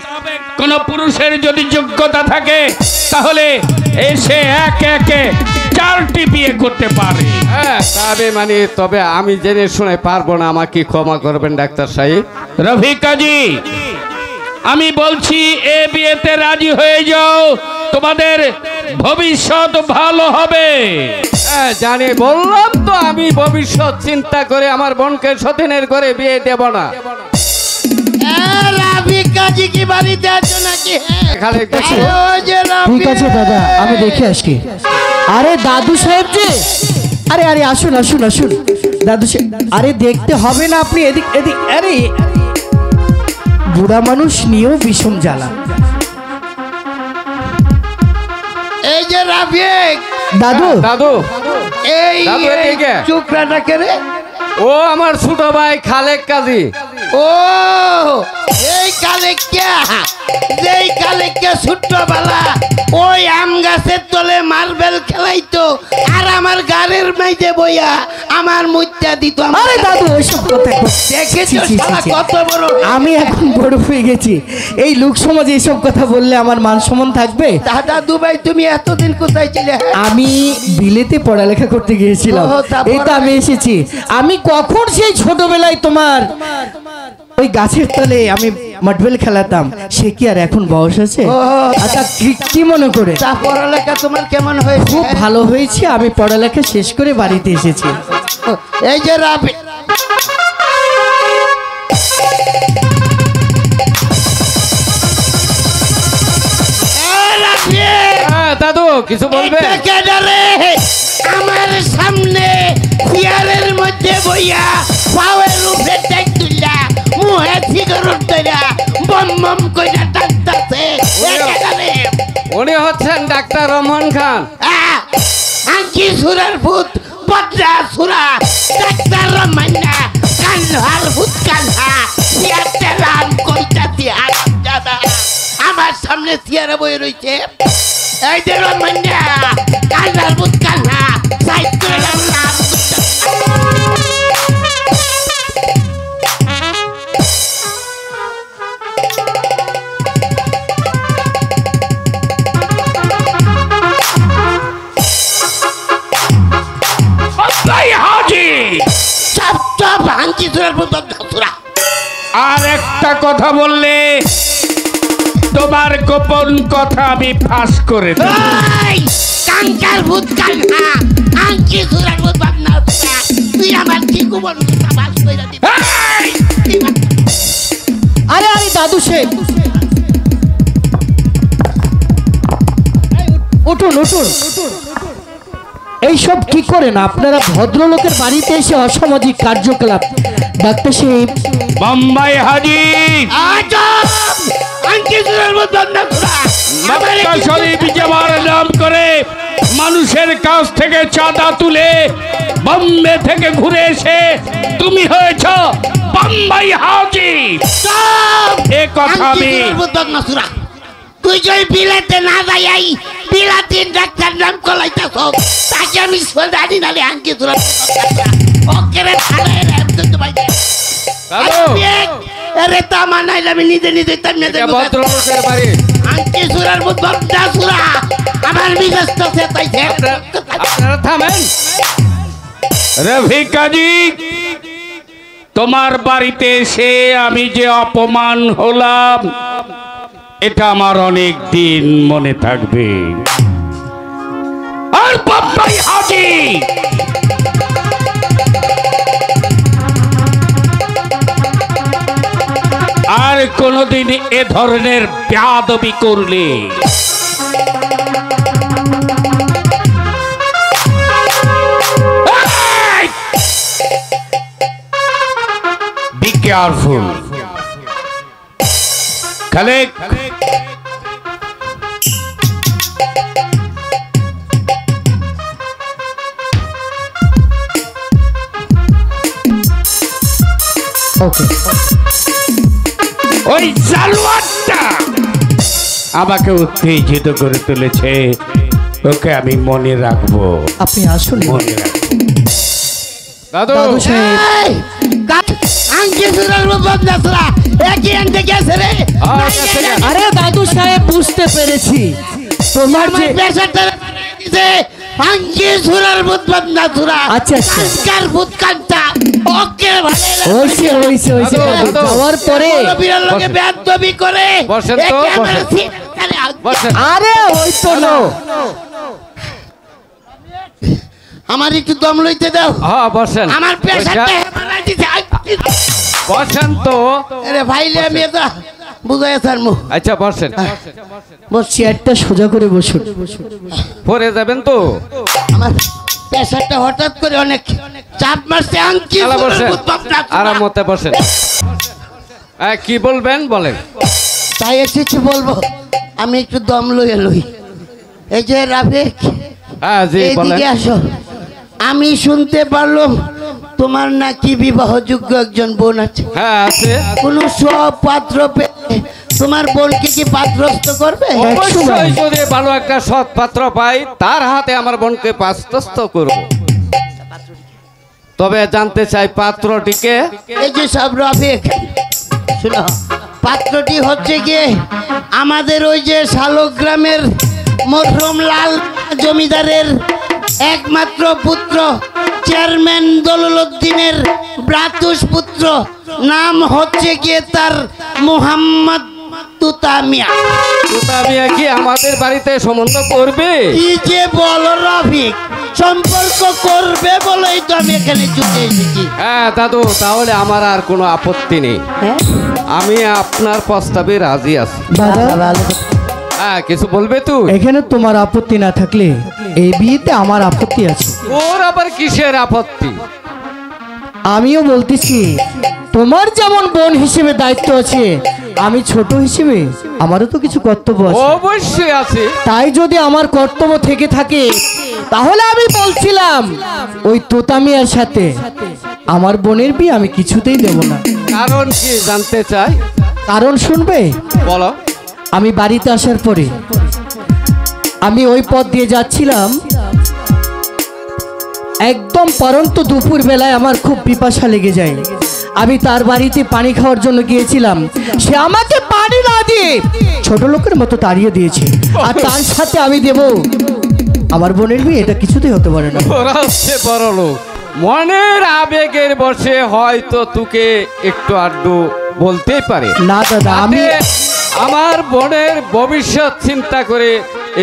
G: কোন পুরুষের যদি যোগ্যতা থাকে তাহলে এসে একে একে 4টি বিয়ে করতে পারে।
C: হ্যাঁ তবে মানে, তবে আমি জেনে শুনে পারবো না, আমাকে ক্ষমা করবেন ডাক্তার সাহেব।
G: রফিক কাজী, আমি বলছি এ বিয়েতে রাজি হয়ে যাও, তোমাদের ভবিষ্যৎ ভালো হবে।
C: হ্যাঁ জানি, বললাম তো আমি ভবিষ্যৎ চিন্তা করে আমার বোনকে সতীনের করে বিয়ে দেব না।
H: রাফিক কাজী কি বাড়িতে আছো নাকি?
C: এখানে দেখছি।
H: ওই যে
D: ঠিক আছে দাদা, আমি দেখে আসি। আরে দাদু সাহেব যে আরে আরে আসুন আসুন আসুন দাদু আরে দেখতে হবে না আপনি এদিক এদিক আরে বুড়া মানুষ নিয়েও বিষম জ্বালা
H: এই যে রাফিক
D: দাদু
C: দাদু
H: এই
C: দাদু, এদিকে।
H: চুকরাটা কে রে?
C: ও আমার ছোট ভাই খালেক কাজী।
H: ও এই কালেক্যা যেই কালেক্যা ছোট্টবেলা ওই আম গাছের তলে মার্বেল খেলাইতো আর আমার গাড়ির মাইতে বইয়া আমার মুত্যা দিত
D: আরে দাদু ওইসব কথা
H: দেখেছো
D: ছি, ছি,
H: শালা
D: ছি।
H: কত বড়
D: আমি এখন বড় হয়ে গেছি এই লোক সমাজে এইসব কথা বললে আমার মান সম্মান থাকবে
H: দাদা দুবাই তুমি এতদিন কোথায় ছিলে
D: আমি বিলেতে পড়ালেখা করতে গিয়েছিলাম
H: ও, তারপর?
D: এই তো আমি এসেছি আমি কখন সেই ছোটবেলায় তোমার ওই গাছের তলে আমি মার্বেল খেলাতাম সে কি আর এখন বয়স আছে
H: ও।
D: আচ্ছা কি মনে করে
H: তা পড়ালেখা তোমার কেমন হয়েছে
D: খুব ভালো হয়েছে আমি পড়ালেখা শেষ করে বাড়িতে এসেছি
H: এই যে রাফি
C: দাদু কিছু বলবে?
H: এটা কেডা রে? আমার সামনে চেয়ারের মধ্যে বইয়া পাওয়ের উপরে ট্যাগ তুললা মুহে সিগারেট ধরা বম বম কইরা টানতাছে
C: উনি হচ্ছেন ডাক্তার রহমান খান।
H: আঙ্কি সুরার ভূত বদরা সুরা ডাক্তার রমান্না কানহার ভূত কানহা চেয়ারটা রাম কইতাছি দাদা আমার সামনে চেয়ারে বই রইছে এই যে রমান্না কানহার ভূত কানহা সাইড করে রাম
G: আর একটা কথা বললে তোমার গোপন কথা আমি ফাঁস করে দেব।
H: কাঙ্কার ভূত কানহা আঙ্কি সুরার ভূত বাপনা তুই আমার কি গোবর বাস কইরা দিবি
D: আরে আরে দাদু শেখ উঠুন উঠুন এইসব কি করেন আপনারা ভদ্রলোকের বাড়িতে এসে অসামাজিক কার্যকলাপ ডাক্তার সাহেব
G: বোম্বাই হাজি
H: আঙ্কি সুরার ভূত বাপনা
G: মক্কা শরীফ যাওয়ার নাম করে মানুষের কাছ থেকে চাঁদা তুলে বোম্বে থেকে ঘুরে এসে তুমি হয়েছ বোম্বাই হাজি। এ কথা আমি
H: তুই যদি বিলাতে না যাই বিলাতির ডাক্তার নাম কলাইতাছ তাকে আমি জানি না রে আঙ্কি সুরার ওকে রে আরে তা মানাইলে আমি নিজে নিজে
C: ভদ্রলোকের বাড়ি।
H: আঙ্কি সুরার ভূত বাপনা সুরা আমার বিদেশ তো সেটাইছে
C: আপনারা থামেন।
G: রফিকাজি তোমার বাড়িতে এসে আমি যে অপমান হলাম এটা আমার অনেক দিন মনে থাকবে। আর বোম্বাই হাজি আর কোনদিন এ ধরনের বেয়াদবি করলে বি কেয়ারফুল। খালেক
D: ওকে
G: ওই জানোয়ারটা আমাকে উত্তেজিত করে তুলেছে, ওকে আমি মনে রাখবো,
D: আপনি আসুন
G: মনে রাখবো।
C: দাদু
D: দাদু সাহেব
H: আঙ্কি সুরার ভূত বাপনা সুরা একই আনতে গেছে রে
D: আরে দাদু সাহেব বুঝতে পেরেছি তোমার যে
H: পেশাটা দিছে আঙ্কি সুরার ভূত বাপনা সুরা
D: আচ্ছা, আচ্ছা।
H: কাঙ্কার ভূত কান্তা ওকে ভালো
D: হইছে হইছে হইছে
C: দাদু, দাদু।
D: যাওয়ার পরে
H: বিড়াল লোকে বেয়াদবি করে
C: বসেন তো,
H: একে আমার
C: বসেন।
H: সিনারে
C: বসেন।
D: আরে ওই তো না
H: আমার একটু দম লইতে দাও
C: হ্যাঁ বসেন।
H: আমার পেশাটা বানাই দিছে
C: বসেন তো।
H: আরে ভাইলে আমি এটা বুঝাই স্যার মু
C: আচ্ছা বসেন।
D: বস চেয়ারটা সোজা করে বসুন
C: পরে যাবেন তো।
H: আমার প্রেশারটা হঠাৎ করে অনেক চাপ মারছে আঙ্কি
C: আলা বসেন, আরাম মতে বসেন। কি বলবেন বলেন।
H: তাই এসেছি বলবো, আমি একটু দম লইয়া লই। এই যে রাফিক,
C: হ্যাঁ জি বলেন।
H: এইদিকে আসো। আমি শুনতে পারলাম তোমার নাকি বিবাহযোগ্য একজন বোন আছে।
C: হ্যাঁ আছে।
H: কোন সব পাত্র পেলে তোমার বোনকে কি পাত্রস্থ করবে?
C: অবশ্যই যদি ভালো একটা সৎ পাত্র পাই তার হাতে আমার বোনকে পাত্রস্থ করব। তবে জানতে চাই পাত্রটিকে।
H: এই যে সব রাফিক শুনো, পাত্রটি হচ্ছে গিয়ে আমাদের ওই যে শালগ্রামের মরহুম লাল জমিদারের একমাত্র পুত্র চেয়ারম্যান দলুলউদ্দিনের ব্রাতুষ পুত্র, নাম হচ্ছে গিয়ে তার মোহাম্মদ তুতামিয়া।
C: তুতামিয়া কি আমাদের বাড়িতে সম্বন্ধ করবে?
H: কি যে বলো রফিক, সম্পর্ক করবে বলেই তো আমি এখানে ছুটে এসেছি।
C: হ্যাঁ দাদু, তাহলে আমার আর কোনো আপত্তি নেই। আমি আপনার প্রস্তাবে রাজি আছি।
D: দাদা,
C: হ্যাঁ কিছু বলবে তুই?
D: এখানে তোমার আপত্তি না থাকলে এই বিয়েতে আমার আপত্তি আছে।
C: ওর আবার কিসের আপত্তি?
D: আমিও বলতেছি, তোমার যেমন বোন হিসেবে দায়িত্ব আছে, আমি ছোট হিসেবে আমারও তো কিছু কর্তব্য আছে।
C: অবশ্যই আছে।
D: তাই যদি আমার কর্তব্য থেকে থাকে, তাহলে আমি বলছিলাম ওই তোতামিয়ার সাথে আমার বোনের বিয়ে আমি কিছুতেই দেব না।
C: কারণ কি জানতে চাই?
D: কারণ শুনবে?
C: বলো।
D: আমি বাড়িতে আসার পরে আমি ওই পথ দিয়ে যাচ্ছিলাম, একদম পরন্ত দুপুর বেলায় আমার খুব পিপাসা লেগে যায়। আমি তার বাড়িতে পানি খাওয়ার জন্য গিয়েছিলাম, সে আমাকে পানি না দিয়ে ছোট লোকের মতো তাড়িয়ে দিয়েছে। আর তার সাথে আমি দেব আমার বোনের বিয়ে, এটা কিছুতেই হতে পারে না।
C: ওরা হচ্ছে বড় লোক, মনের আবেগের বসে হয়তো তোকে একটু আড্ডু বলতেই পারে।
D: না দাদা, আমি
C: আমার বোনের ভবিষ্যৎ চিন্তা করে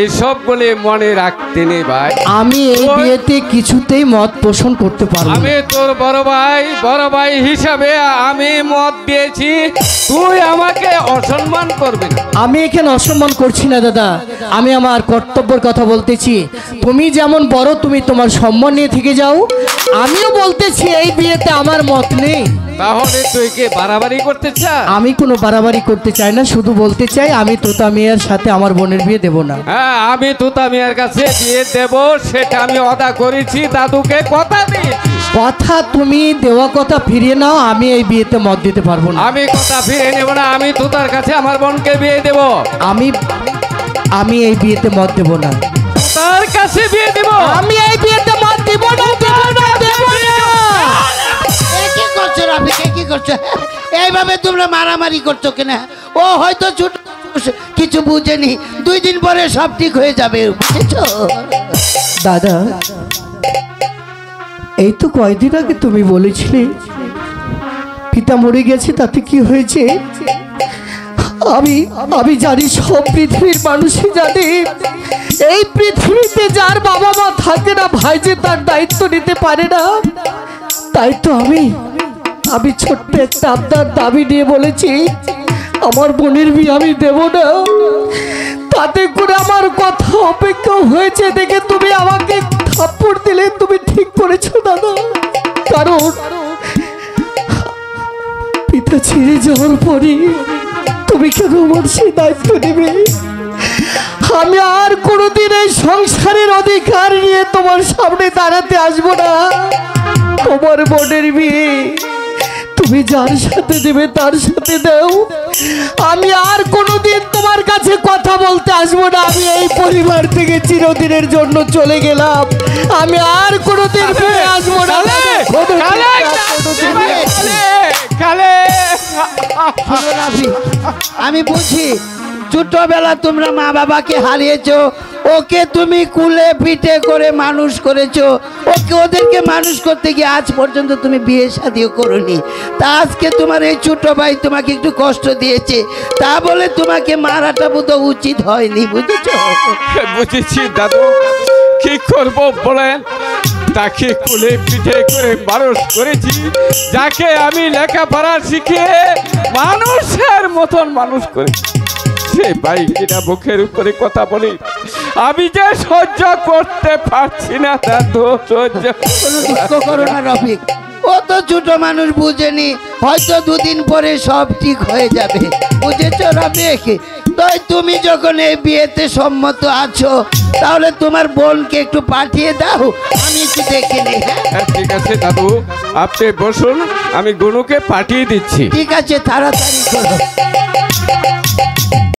C: এইসব বলে মনে রাখতে নেই ভাই।
D: আমি এই বিয়েতে কিছুতেই মত পোষণ করতে পারবো না।
C: আমি তোর বড় ভাই হিসাবে আমি মত দিয়েছি, তুই আমাকে অসম্মান করবি না।
D: আমি এখানে অসম্মান করছি না দাদা, আমি আমার কর্তব্যের কথা বলতেছি। তুমি যেমন বড়, তুমি তোমার সম্মান নিয়ে থেকে যাও। আমিও বলতেছি এই বিয়েতে আমার মত নেই।
C: তাহলে তুই কি বাড়াবাড়ি করতে চাস?
D: আমি কোনো বাড়াবাড়ি করতে চাই না, শুধু বলতে চাই আমি তোতা মেয়ের সাথে আমার বোনের বিয়ে দেব না।
C: হ্যাঁ, আমি তুতামিয়ার কাছে বিয়ে দেব, সেটা আমি অদা করেছি, দাদুকে কথা দিয়েছি।
D: কথা তুমি দেওয়া কথা ফিরিয়ে নাও, আমি এই বিয়েতে মত দিতে পারবো না।
C: আমি কথা ফিরে নেব না, আমি তুতার কাছে আমার বোনকে বিয়ে দেব।
D: আমি এই বিয়েতে মত দেব না।
C: তার কাছে বিয়ে দেব।
D: আমি এই বিয়েতে মত দেব না, দেব না, দেব না।
H: কি করছো রাফিক, কি করছো? এইভাবে তোমরা মারামারি করছো কেন? ও হয়তো ছোট কিছু বুঝেনি, 2 দিন পরে সব ঠিক হয়ে যাবে, বুঝেছো?
D: দাদা, এই তো কয়দিন আগে তুমি বলেছিলে পিতা মরে গেছে, তাতে কি হয়েছে? আমি জানি, সব পৃথিবীর মানুষই জানে, এই পৃথিবীতে যার বাবা মা থাকে না, ভাই যে তার দায়িত্ব নিতে পারে না। তাই তো আমি ছোট্ট একটা আবদার দাবি নিয়ে বলেছি আমার বোনের বিয়ে আমি দেব না। তাতে করে আমার কথা অপেক্ষা হয়েছে দেখে তুমি আমাকে থাপ্পড় দিলে। তুমি ঠিক করেছো দাদা, কারণ পিতা ছেড়ে যাওয়ার পরে তুমি কেন আমার সেই দায়িত্ব নেবে? আমি আর কোনোদিন এই সংসারের অধিকার নিয়ে তোমার সামনে দাঁড়াতে আসবো না। তোমার বোনের বিয়ে তুমি যার সাথে দেবে তার সাথে দাও। আমি আর কোনোদিন তোমার কাছে কথা বলতে আসবো না। আমি এই পরিবার থেকে চিরদিনের জন্য চলে গেলাম, আমি আর কোনোদিন ফিরে আসবো না।
H: আমি বুঝি ছোটবেলা তোমরা মা বাবাকে হারিয়েছো, ওকে তুমি কুলে পিঠে করে মানুষ করেছো, ওদেরকে মানুষ করতে গিয়ে আজ পর্যন্ত তুমি বিয়ে শাদিও করোনি। তা আজকে তোমার এই ছোট ভাই তোমাকে একটু কষ্ট দিয়েছে, তা বলে তোমাকে মারাটা বোধ উচিত হয়নি, বুঝেছো?
C: বুঝেছি দাদু, কি করব বলেন? তাকে কুলে পিঠে করে মানুষ করেছি, যাকে আমি লেখাপড়া শিখিয়ে মানুষের মতন মানুষ করেছি। সে ভাই কিনা মুখের উপরে কথা বলি, আমি যে সহ্য করতে পারছি না দাদু, সহ্য।
H: কোনো দুঃখ করো না রফিক, ও তো ছোট মানুষ বুঝেনি, হয়তো দুদিন পরে সব ঠিক হয়ে যাবে, বুঝেছো রফিক? তাই তুমি যখন এই বিয়েতে সম্মত আছো তাহলে তোমার বোনকে একটু পাঠিয়ে দাও, আমি একটু দেখে নিই।
C: হ্যাঁ ঠিক আছে দাদু, আপনি বসুন, আমি গুনুকে পাঠিয়ে দিচ্ছি।
H: ঠিক আছে, তাড়াতাড়ি করো।